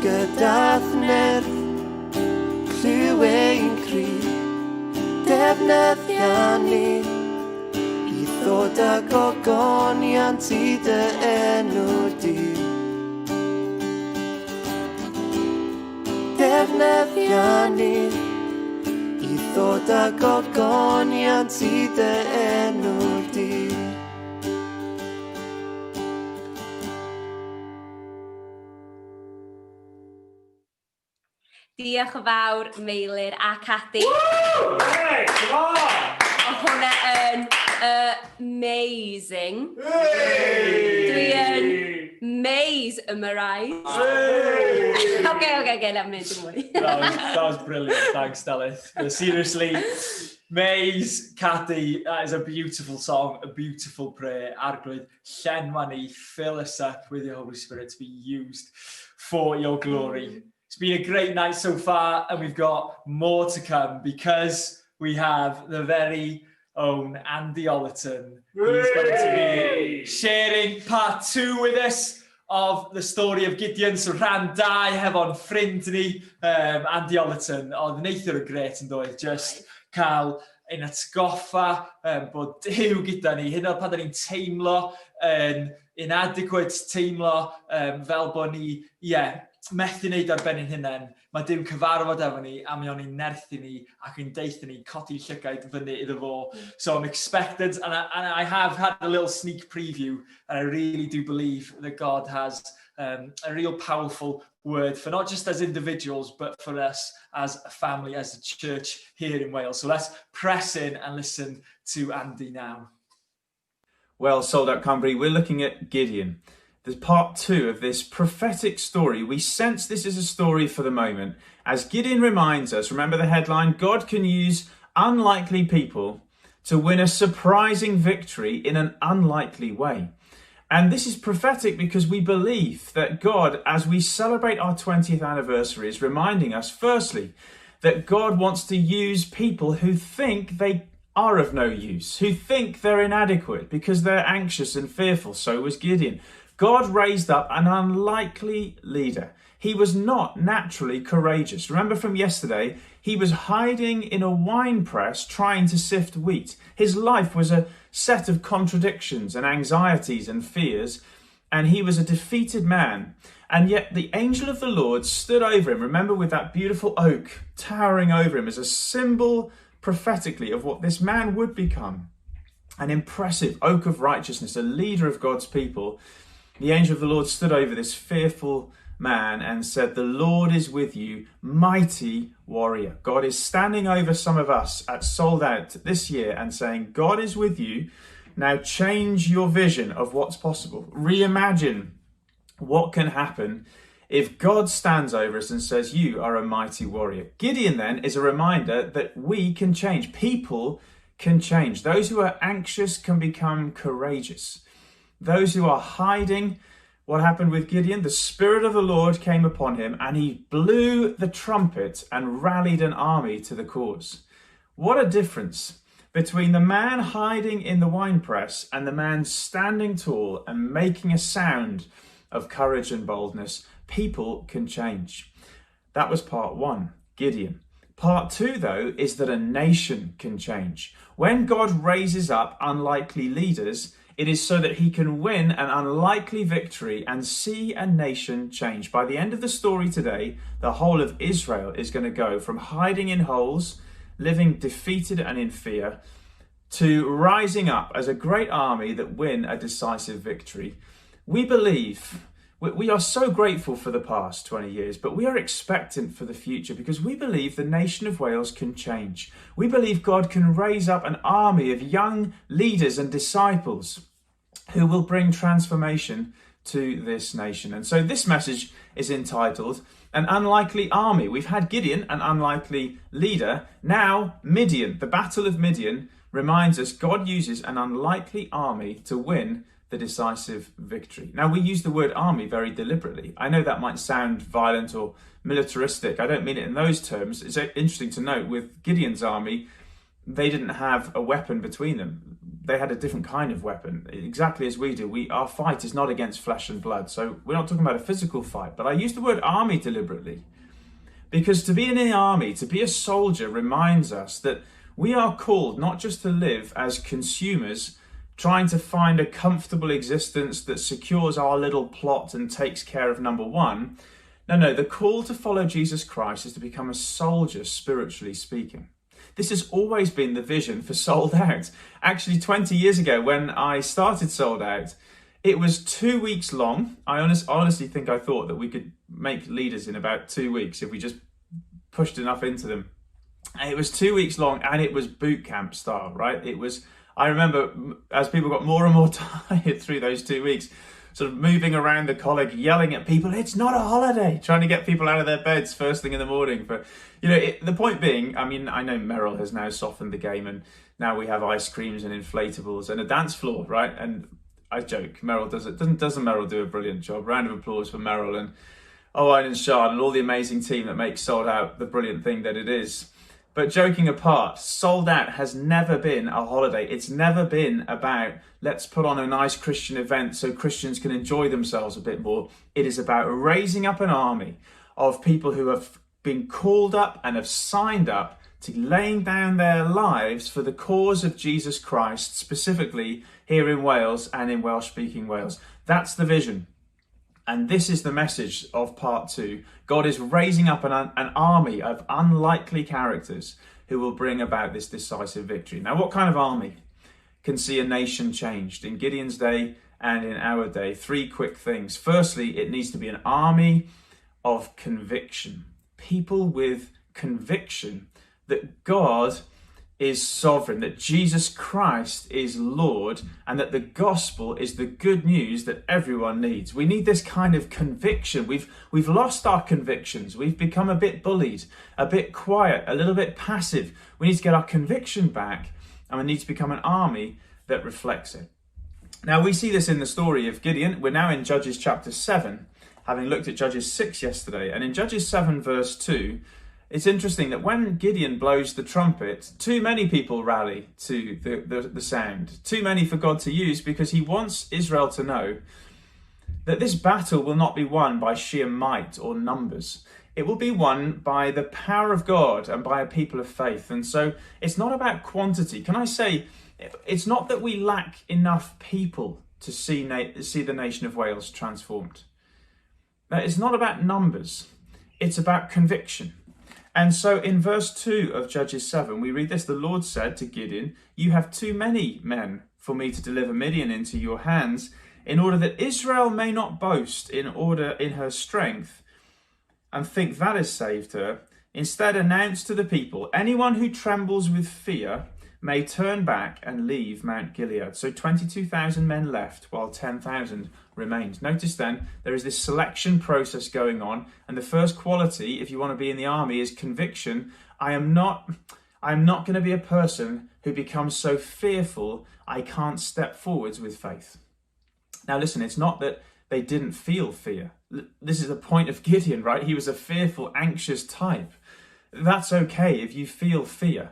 gydath nerth clyw ein cryf. Defnyddia ni i ddod â gogoniant i dy enw di. Defnyddia ni i ddod â gogoniant i dy enw di. Diolch yn fawr, Meilir a Cati. Hey, come on! O hwnna yn Amazing. Dwi yn mesmerised. Okay, let me do more. That was brilliant. Thanks, Dalith. Seriously, Maze, Cathy, that is a beautiful song, a beautiful prayer. Arglwydd, llenwa ni, fill us up with your Holy Spirit to be used for your glory. It's been a great night so far, and we've got more to come because we have the very own Andy Ollerton. He's going to be sharing part 2 with us of the story of Gideon. So rhan 2 hefo'n ffrind ni, Andy Ollerton. Oedd neithio y gret yn doedd, just cael ein atgoffa bod Duw gyda ni. Hyn o'r pan da ni'n teimlo yn inadequate, teimlo fel bod ni, methu wneud ar ben ein hunain. Mae Duw'n cyfarfod efo ni, a mae o'n i'n nerthu ni ac yn deithio ni codi llygaid fyny iddo fo. So I'm expected, and I have had a little sneak preview, and I really do believe that God has a real powerful word for not just as individuals, but for us as a family, as a church here in Wales. So let's press in and listen to Andy now. Well, Sold Out Cymru, we're looking at Gideon. There's part 2 of this prophetic story. We sense this is a story for the moment. As Gideon reminds us, remember the headline, God can use unlikely people to win a surprising victory in an unlikely way. And this is prophetic because we believe that God, as we celebrate our 20th anniversary, is reminding us, firstly, that God wants to use people who think they are of no use, who think they're inadequate because they're anxious and fearful. So was Gideon. God raised up an unlikely leader. He was not naturally courageous. Remember from yesterday, he was hiding in a wine press trying to sift wheat. His life was a set of contradictions and anxieties and fears, and he was a defeated man. And yet the angel of the Lord stood over him, remember, with that beautiful oak towering over him as a symbol prophetically of what this man would become. An impressive oak of righteousness, a leader of God's people. The angel of the Lord stood over this fearful man and said, "The Lord is with you, mighty warrior." God is standing over some of us at Sold Out this year and saying, God is with you. Now change your vision of what's possible. Reimagine what can happen if God stands over us and says, you are a mighty warrior. Gideon then is a reminder that we can change. People can change. Those who are anxious can become courageous. Those who are hiding, what happened with Gideon? The Spirit of the Lord came upon him and he blew the trumpet and rallied an army to the cause. What a difference between the man hiding in the winepress and the man standing tall and making a sound of courage and boldness. People can change. That was part 1, Gideon. Part 2, though, is that a nation can change. When God raises up unlikely leaders, it is so that he can win an unlikely victory and see a nation change. By the end of the story today, the whole of Israel is going to go from hiding in holes, living defeated and in fear, to rising up as a great army that win a decisive victory. We believe, we are so grateful for the past 20 years, but we are expectant for the future because we believe the nation of Wales can change. We believe God can raise up an army of young leaders and disciples who will bring transformation to this nation. And so this message is entitled An Unlikely Army. We've had Gideon, an unlikely leader. Now Midian, the Battle of Midian, reminds us God uses an unlikely army to win the decisive victory. Now, we use the word army very deliberately. I know that might sound violent or militaristic. I don't mean it in those terms. It's interesting to note with Gideon's army, they didn't have a weapon between them. They had a different kind of weapon, exactly as we do. Our fight is not against flesh and blood, so we're not talking about a physical fight. But I use the word army deliberately because to be in the army, to be a soldier, reminds us that we are called not just to live as consumers, trying to find a comfortable existence that secures our little plot and takes care of number one. No, the call to follow Jesus Christ is to become a soldier, spiritually speaking. This has always been the vision for Sold Out. Actually, 20 years ago, when I started Sold Out, it was 2 weeks long. I honestly think I thought that we could make leaders in about 2 weeks if we just pushed enough into them. And it was 2 weeks long and it was boot camp style, right? It was I remember as people got more and more tired through those 2 weeks, sort of moving around the college, yelling at people, it's not a holiday, trying to get people out of their beds first thing in the morning. But, the point being, I mean, I know Merrill has now softened the game, and now we have ice creams and inflatables and a dance floor, right? And I joke, Merrill does it. Doesn't Merrill do a brilliant job? Round of applause for Merrill and Owen and Sean and all the amazing team that makes Sold Out the brilliant thing that it is. But joking apart, Sold Out has never been a holiday. It's never been about, let's put on a nice Christian event so Christians can enjoy themselves a bit more. It is about raising up an army of people who have been called up and have signed up to laying down their lives for the cause of Jesus Christ, specifically here in Wales and in Welsh-speaking Wales. That's the vision. And this is the message of part 2. God is raising up an army of unlikely characters who will bring about this decisive victory. Now, what kind of army can see a nation changed in Gideon's day and in our day? 3 quick things. Firstly, it needs to be an army of conviction. People with conviction that God is sovereign, that Jesus Christ is Lord, and that the gospel is the good news that everyone needs. We need this kind of conviction. We've lost our convictions. We've become a bit bullied, a bit quiet, a little bit passive. We need to get our conviction back, and we need to become an army that reflects it. Now, we see this in the story of Gideon. We're now in Judges chapter 7, having looked at Judges 6 yesterday. And in Judges 7 verse 2, it's interesting that when Gideon blows the trumpet, too many people rally to the sound. Too many for God to use, because he wants Israel to know that this battle will not be won by sheer might or numbers. It will be won by the power of God and by a people of faith. And so it's not about quantity. Can I say, it's not that we lack enough people to see the nation of Wales transformed. It's not about numbers. It's about conviction. And so in verse 2 of Judges 7, we read this: the Lord said to Gideon, you have too many men for me to deliver Midian into your hands, in order that Israel may not boast in her strength and think that has saved her. Instead, announce to the people, anyone who trembles with fear may turn back and leave Mount Gilead. So 22,000 men left, while 10,000 remained. Notice then, there is this selection process going on, and the first quality, if you want to be in the army, is conviction. I am not going to be a person who becomes so fearful I can't step forwards with faith. Now listen, it's not that they didn't feel fear. This is the point of Gideon, right? He was a fearful, anxious type. That's okay if you feel fear.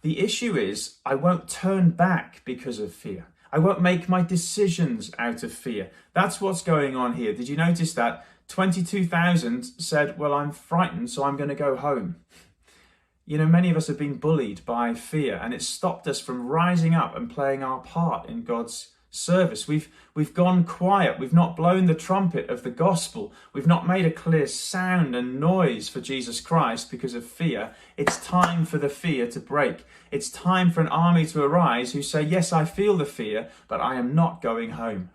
The issue is, I won't turn back because of fear. I won't make my decisions out of fear. That's what's going on here. Did you notice that? 22,000 said, well, I'm frightened, so I'm going to go home. You know, many of us have been bullied by fear, and it's stopped us from rising up and playing our part in God's service. We've gone quiet. We've not blown the trumpet of the gospel. We've not made a clear sound and noise for Jesus Christ because of fear. It's time for the fear to break. It's time for an army to arise who say, yes, I feel the fear, but I am not going home.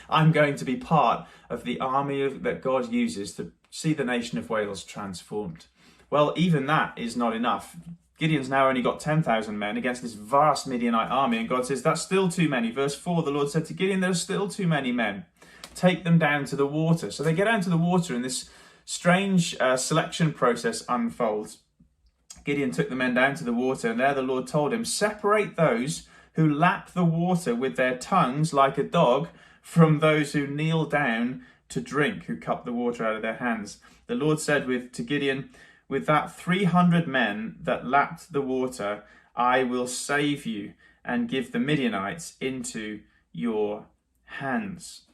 I'm going to be part of the army that God uses to see the nation of Wales transformed. Well, even that is not enough. Gideon's now only got 10,000 men against this vast Midianite army, and God says, that's still too many. Verse 4, the Lord said to Gideon, there are still too many men. Take them down to the water. So they get down to the water, and this strange selection process unfolds. Gideon took the men down to the water, and there the Lord told him, separate those who lap the water with their tongues like a dog from those who kneel down to drink, who cup the water out of their hands. The Lord said to Gideon, with that 300 men that lapped the water, I will save you and give the Midianites into your hands.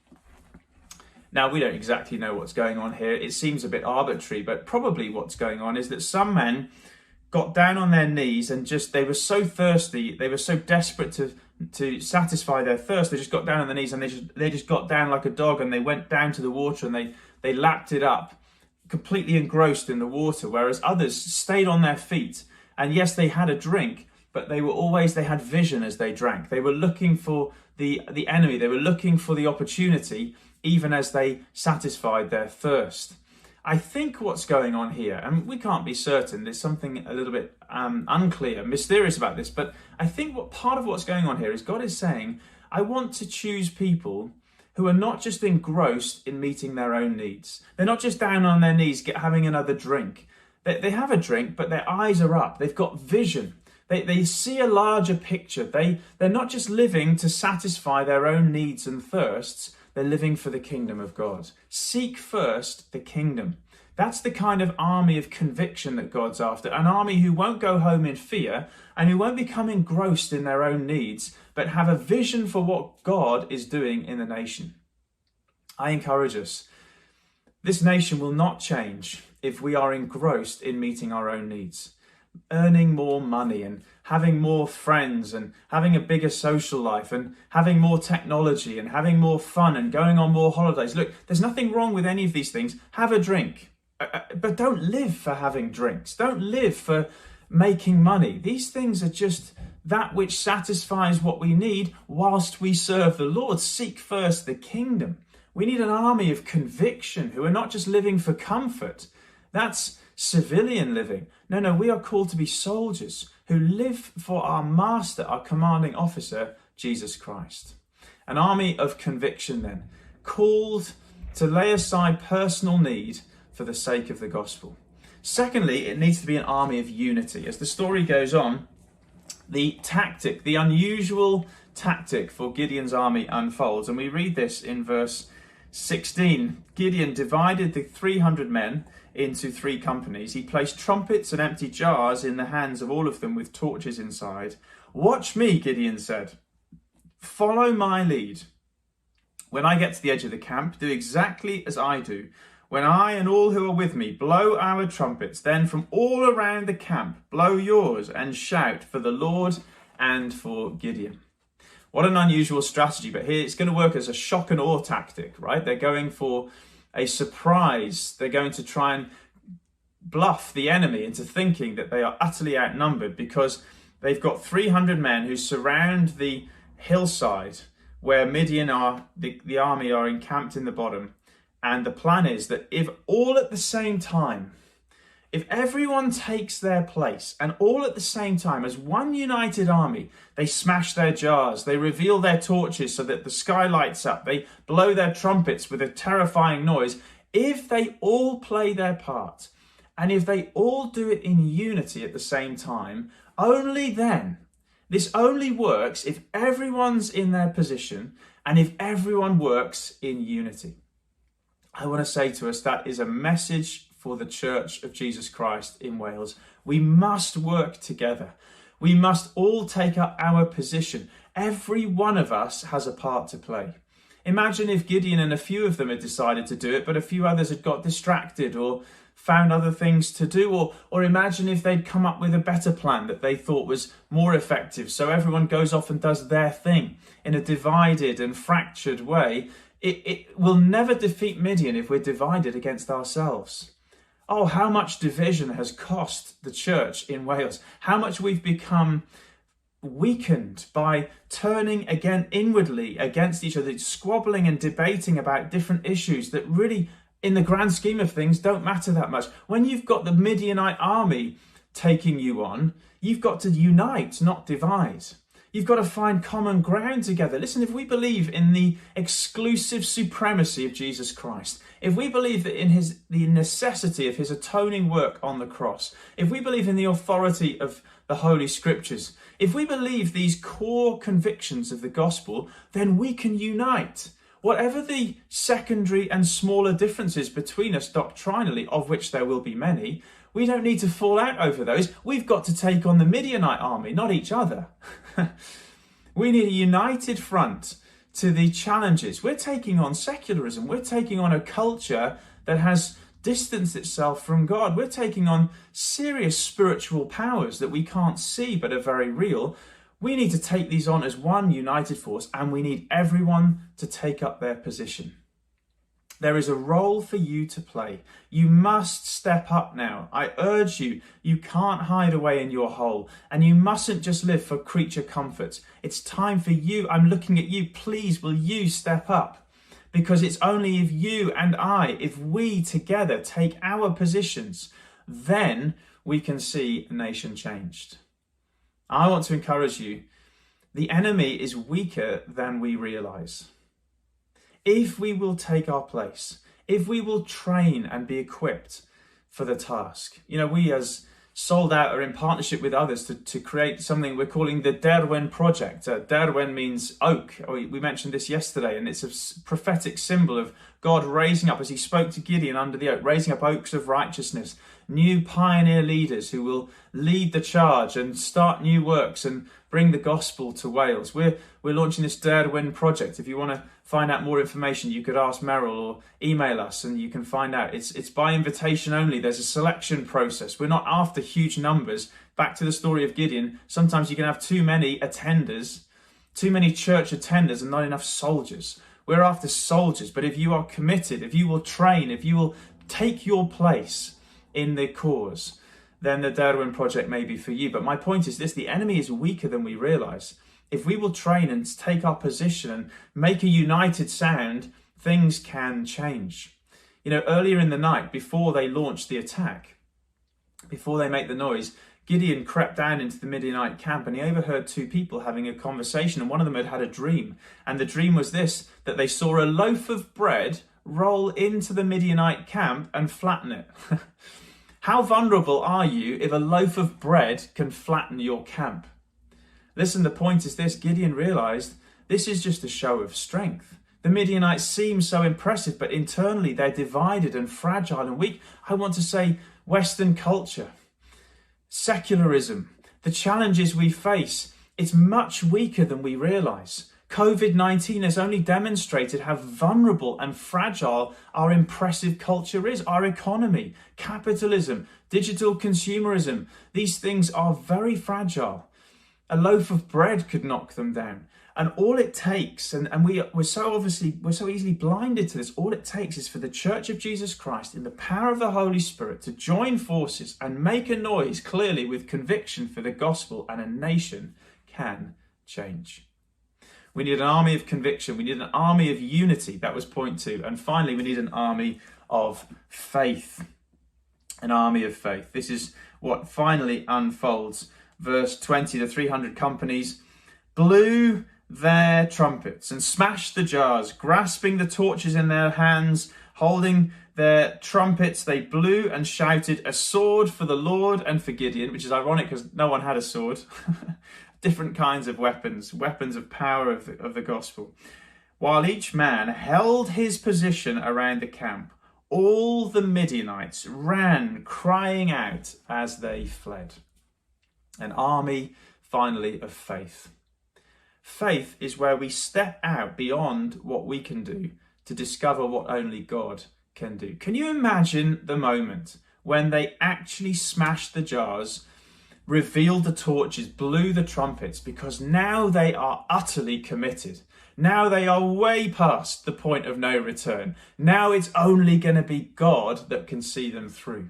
Now, we don't exactly know what's going on here. It seems a bit arbitrary, but probably what's going on is that some men got down on their knees and they were so thirsty, they were so desperate to satisfy their thirst, they just got down on their knees and they just got down like a dog, and they went down to the water and they lapped it up, completely engrossed in the water, whereas others stayed on their feet. And yes, they had a drink, but they had vision as they drank. They were looking for the enemy. They were looking for the opportunity, even as they satisfied their thirst. I think what's going on here, and we can't be certain, there's something a little bit unclear, mysterious about this, but I think what part of what's going on here is God is saying, I want to choose people who are not just engrossed in meeting their own needs. They're not just down on their knees having another drink. They have a drink, but their eyes are up. They've got vision. They see a larger picture. They're not just living to satisfy their own needs and thirsts. They're living for the kingdom of God. Seek first the kingdom. That's the kind of army of conviction that God's after. An army who won't go home in fear and who won't become engrossed in their own needs, but have a vision for what God is doing in the nation. I encourage us. This nation will not change if we are engrossed in meeting our own needs. Earning more money and having more friends and having a bigger social life and having more technology and having more fun and going on more holidays. Look, there's nothing wrong with any of these things. Have a drink, but don't live for having drinks. Don't live for making money. These things are just that which satisfies what we need whilst we serve the Lord. Seek first the kingdom. We need an army of conviction who are not just living for comfort. That's civilian living. No, we are called to be soldiers who live for our master, our commanding officer, Jesus Christ. An army of conviction then, called to lay aside personal need for the sake of the gospel. Secondly, it needs to be an army of unity. As the story goes on, the unusual tactic for Gideon's army unfolds. And we read this in verse 16. Gideon divided the 300 men into 3 companies. He placed trumpets and empty jars in the hands of all of them with torches inside. Watch me, Gideon said. Follow my lead. When I get to the edge of the camp, do exactly as I do. When I and all who are with me blow our trumpets, then from all around the camp, blow yours and shout for the Lord and for Gideon. What an unusual strategy, but here it's going to work as a shock and awe tactic, right? They're going for a surprise. They're going to try and bluff the enemy into thinking that they are utterly outnumbered because they've got 300 men who surround the hillside where Midian the army are encamped in the bottom. And the plan is that if all at the same time, if everyone takes their place and all at the same time as one united army, they smash their jars, they reveal their torches so that the sky lights up, they blow their trumpets with a terrifying noise, if they all play their part and if they all do it in unity at the same time, only then, this only works if everyone's in their position and if everyone works in unity. I want to say to us that is a message for the Church of Jesus Christ in Wales. We must work together. We must all take up our position. Every one of us has a part to play. Imagine if Gideon and a few of them had decided to do it, but a few others had got distracted or found other things to do, or imagine if they'd come up with a better plan that they thought was more effective, so everyone goes off and does their thing in a divided and fractured way. It will never defeat Midian if we're divided against ourselves. Oh, how much division has cost the church in Wales. How much we've become weakened by turning again inwardly against each other, squabbling and debating about different issues that really, in the grand scheme of things, don't matter that much. When you've got the Midianite army taking you on, you've got to unite, not divide. You've got to find common ground together. Listen, if we believe in the exclusive supremacy of Jesus Christ, if we believe that in the necessity of his atoning work on the cross, if we believe in the authority of the Holy Scriptures, if we believe these core convictions of the gospel, then we can unite. Whatever the secondary and smaller differences between us doctrinally, of which there will be many, we don't need to fall out over those. We've got to take on the Midianite army, not each other. We need a united front to the challenges. We're taking on secularism. We're taking on a culture that has distanced itself from God. We're taking on serious spiritual powers that we can't see but are very real. We need to take these on as one united force, and we need everyone to take up their position. There is a role for you to play. You must step up now. I urge you, you can't hide away in your hole, and you mustn't just live for creature comforts. It's time for you. I'm looking at you. Please, will you step up? Because it's only if you and I, if we together take our positions, then we can see a nation changed. I want to encourage you, the enemy is weaker than we realise. If we will take our place, if we will train and be equipped for the task. We as Sold Out are in partnership with others to create something we're calling the Derwen Project. Derwen means oak. We mentioned this yesterday, and it's a prophetic symbol of God raising up, as he spoke to Gideon under the oak, raising up oaks of righteousness, new pioneer leaders who will lead the charge and start new works and bring the gospel to Wales. We're launching this Derwen Project. If you want to find out more information, you could ask Merrill or email us and you can find out. It's by invitation only. There's a selection process. We're not after huge numbers. Back to the story of Gideon, sometimes you can have too many attenders, too many church attenders and not enough soldiers. We're after soldiers, but if you are committed, if you will train, if you will take your place in the cause, then the Derwen Project may be for you. But my point is this: the enemy is weaker than we realise. If we will train and take our position and make a united sound, things can change. Earlier in the night, before they launched the attack, before they make the noise, Gideon crept down into the Midianite camp and he overheard two people having a conversation, and one of them had a dream. And the dream was this, that they saw a loaf of bread roll into the Midianite camp and flatten it. How vulnerable are you if a loaf of bread can flatten your camp? Listen, the point is this: Gideon realised this is just a show of strength. The Midianites seem so impressive, but internally they're divided and fragile and weak. I want to say Western culture, secularism, the challenges we face, it's much weaker than we realise. COVID-19 has only demonstrated how vulnerable and fragile our impressive culture is. Our economy, capitalism, digital consumerism, these things are very fragile. A loaf of bread could knock them down. And all it takes, and we're so easily blinded to this, all it takes is for the Church of Jesus Christ in the power of the Holy Spirit to join forces and make a noise clearly with conviction for the gospel, and a nation can change. We need an army of conviction. We need an army of unity. That was point 2. And finally, we need an army of faith. An army of faith. This is what finally unfolds. Verse 20, the 300 companies blew their trumpets and smashed the jars, grasping the torches in their hands, holding their trumpets. They blew and shouted, "A sword for the Lord and for Gideon," which is ironic because no one had a sword. Different kinds of weapons of power of the gospel. While each man held his position around the camp, all the Midianites ran, crying out as they fled. An army, finally, of faith. Faith is where we step out beyond what we can do to discover what only God can do. Can you imagine the moment when they actually smashed the jars, revealed the torches, blew the trumpets, because now they are utterly committed. Now they are way past the point of no return. Now it's only going to be God that can see them through.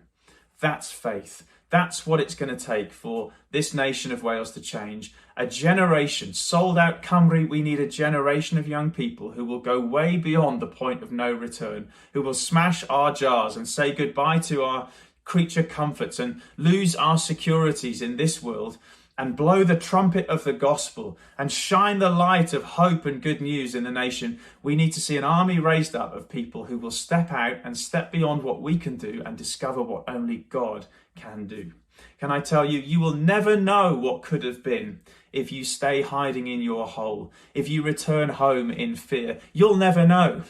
That's faith. That's what it's going to take for this nation of Wales to change. A generation, Sold Out Cymru, we need a generation of young people who will go way beyond the point of no return, who will smash our jars and say goodbye to our creature comforts and lose our securities in this world and blow the trumpet of the gospel and shine the light of hope and good news in the nation. We need to see an army raised up of people who will step out and step beyond what we can do and discover what only God can do. Can I tell you, you will never know what could have been if you stay hiding in your hole, if you return home in fear. You'll never know.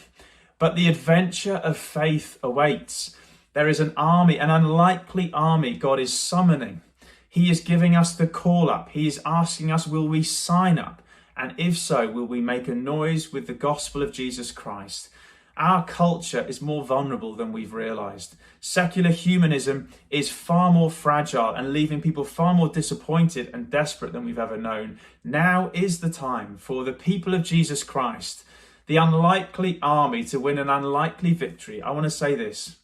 But the adventure of faith awaits. There is an army, an unlikely army God is summoning. He is giving us the call up. He is asking us, will we sign up? And if so, will we make a noise with the gospel of Jesus Christ? Our culture is more vulnerable than we've realised. Secular humanism is far more fragile and leaving people far more disappointed and desperate than we've ever known. Now is the time for the people of Jesus Christ, the unlikely army, to win an unlikely victory. I want to say this.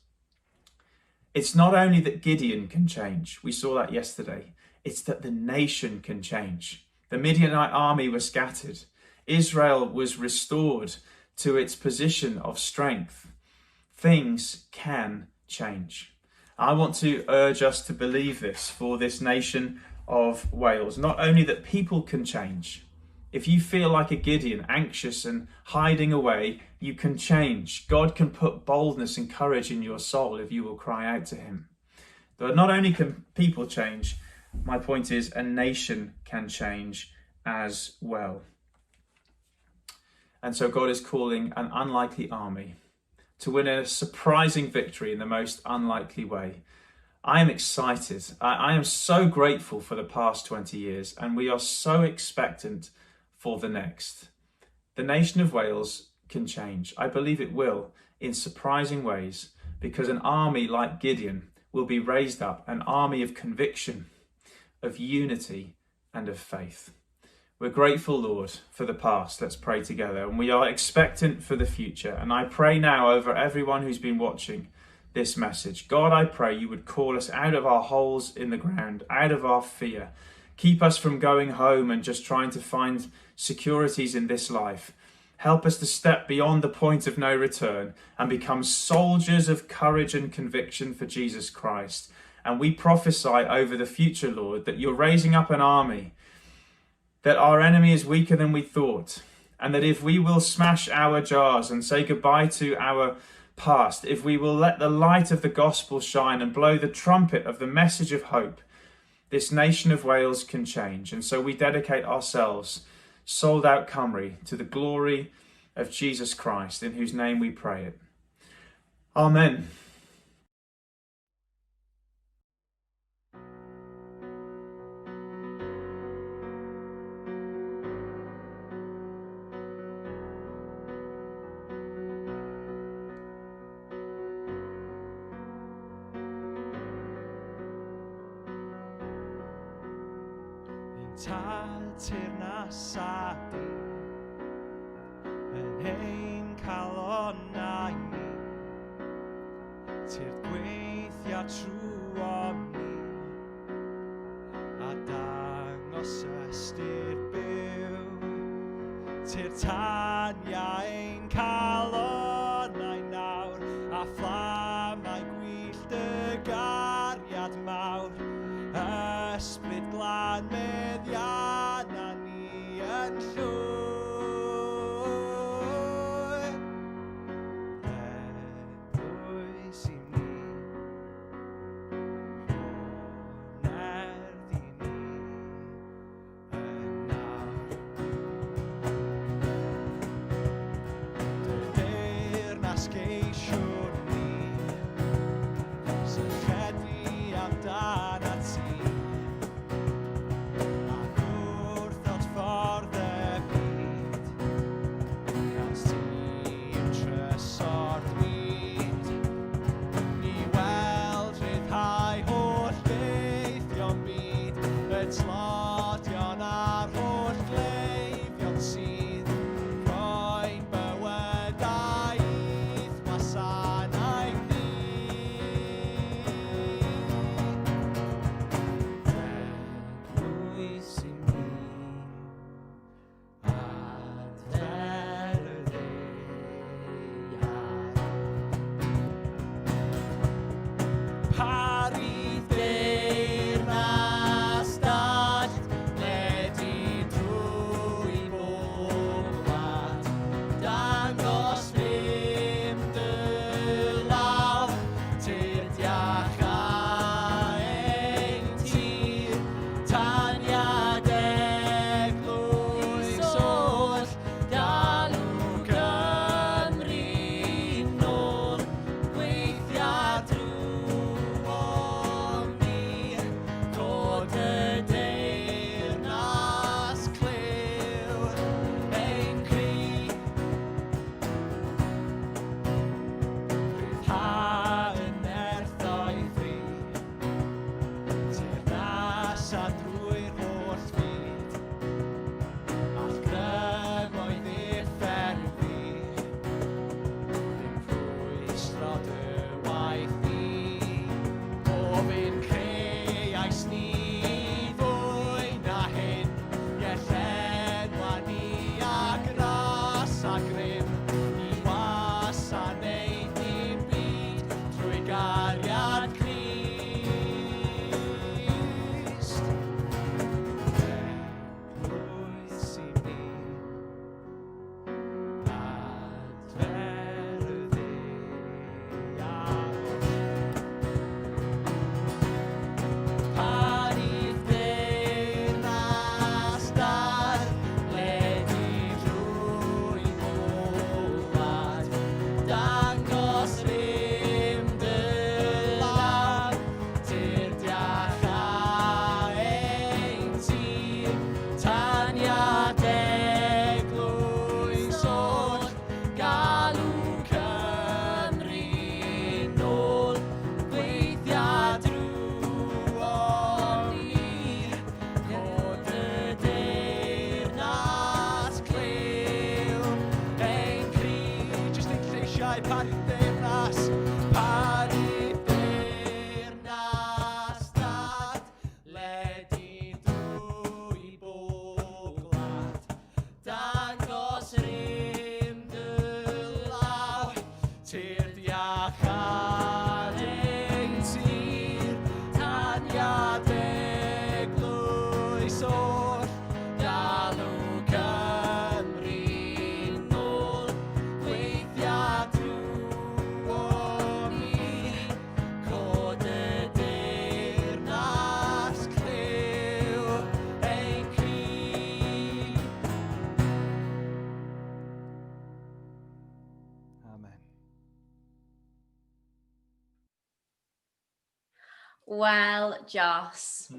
It's not only that Gideon can change. We saw that yesterday. It's that the nation can change. The Midianite army was scattered. Israel was restored to its position of strength, things can change. I want to urge us to believe this for this nation of Wales. Not only that people can change. If you feel like a Gideon, anxious and hiding away, you can change. God can put boldness and courage in your soul if you will cry out to him. But not only can people change, my point is a nation can change as well. And so God is calling an unlikely army to win a surprising victory in the most unlikely way. I am excited. I am so grateful for the past 20 years, and we are so expectant for the next. The nation of Wales can change. I believe it will in surprising ways, because an army like Gideon will be raised up, an army of conviction, of unity, and of faith. We're grateful, Lord, for the past. Let's pray together. And we are expectant for the future. And I pray now over everyone who's been watching this message. God, I pray you would call us out of our holes in the ground, out of our fear. Keep us from going home and just trying to find securities in this life. Help us to step beyond the point of no return and become soldiers of courage and conviction for Jesus Christ. And we prophesy over the future, Lord, that you're raising up an army, that our enemy is weaker than we thought, and that if we will smash our jars and say goodbye to our past, if we will let the light of the gospel shine and blow the trumpet of the message of hope, this nation of Wales can change. And so we dedicate ourselves, Sold Out Cymru, to the glory of Jesus Christ, in whose name we pray it. Amen. Teyrnasa di yn ein calonnau ni, Teir gweithio trwom ni, a dangos ystyr byw. Teir taniau ein calonnau nawr, a fflamau gwyllt y gariad mawr, ysbryd glad meddiad yn llwyr. Eglwys i ni, nerth i ni yn nawr. Deyrnas geisiwn ni, sy'n lledu amdan at ti, a Well, Joss,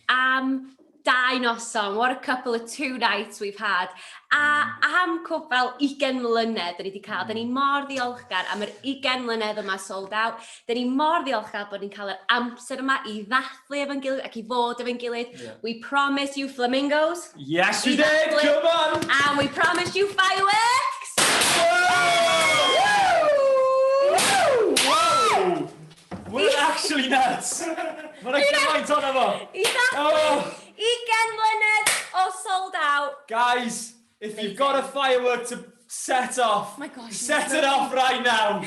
dau noson, what a couple of 2 nights we've had. A am cwp fel 20 mlynedd da ni wedi cael. Da ni mor ddiolchgar am yr 20 mlynedd yma sold out. Da ni mor ddiolchgar bod ni'n cael yr amser yma I ddathlu efo'n gilydd ac I fod efo'n gilydd. Yeah. We promised you flamingos. Yes, we did. Come on. And we promised you fireworks. Whoa! We're actually nuts. Mae'n gymaint o'n efo. Exactly. 20 mlynedd o sold out. Guys, if you've got a firework to set off, my gosh, set it off right now.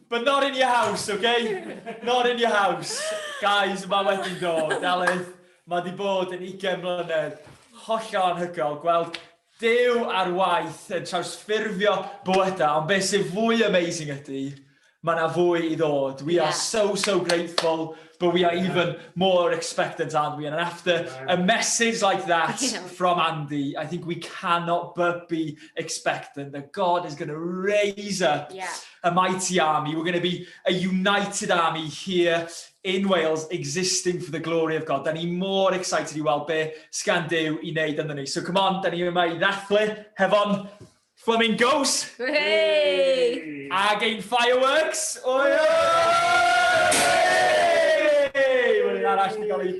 But not in your house, okay? Not in your house. Guys, mae wedi dod. Delyth, mae wedi bod yn 20 mlynedd. Hollol anhygoel. Gweld Duw ar waith yn trawsffurfio bywydau. Ond beth sy'n fwy amazing ydy, mae yna fwy I ddod. We are so grateful, but we are even more expectant, aren't we? And after a message like that from Andy, I think we cannot but be expectant that God is going to raise up a mighty army. We're going to be a united army here in Wales, existing for the glory of God. Da ni more excited I weld be sgan Duw I wneud ynddo ni. So come on, da ni yma I ddathlu hefo'n flamingos. Hey! Ag ein fireworks. Oi! Mae'n arall wedi cael ei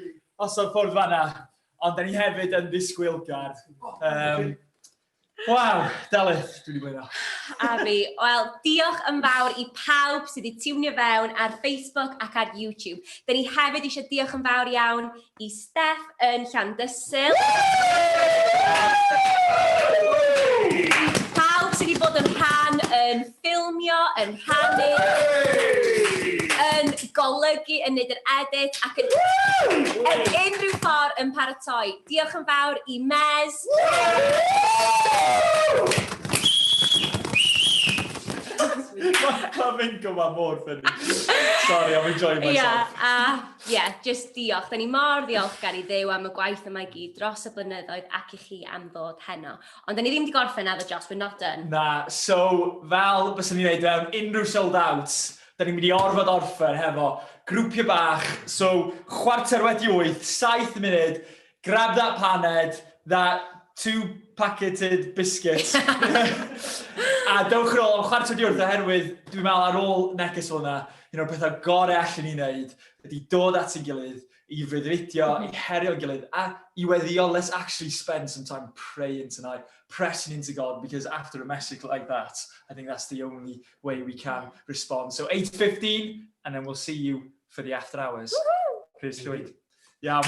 osod ffwrdd fanna. Ond da ni hefyd yn ddisgwylgar. Waw, Delyth, dwi wedi bod A fi, wel, diolch yn fawr I pawb sydd wedi tiwnio fewn ar Facebook ac ar YouTube. Da ni hefyd eisiau diolch yn fawr iawn I Steff yn Llandysul. Pawb sydd wedi bod yn rhan yn ffilmio, yn rhannu, yn golygu, yn neud yr edit ac yn unrhyw ffordd yn paratoi. Diolch yn fawr I Mez. Mae'n flamingo ma mor ffynnu. Sorry, I'm enjoying myself. Just diolch. Da ni mor ddiolchgar I Dduw am y gwaith yma I gyd dros y blynyddoedd ac I chi am ddod heno. Ond da ni ddim wedi gorffen addo, Joss, we're not done. Na, so fel byswn ni'n neud fewn unrhyw sold out, da ni'n mynd I orfod orffen hefo grwpio bach, so 7:45, 7 munud, grab that paned, that 2 packeted biscuits. A dewch yn ôl am 7:45 oherwydd dwi'n meddwl ar ôl neges fel yna, pethau gorau allan ni'n neud ydy dod at ein gilydd, I freuddwydio, I herio'n gilydd, a I weddio, let's actually spend some time praying tonight, pressing into God, because after a message like that, I think that's the only way we can respond. So 8:15, and then we'll see you for the after hours. Chris Llwyd. Iawn.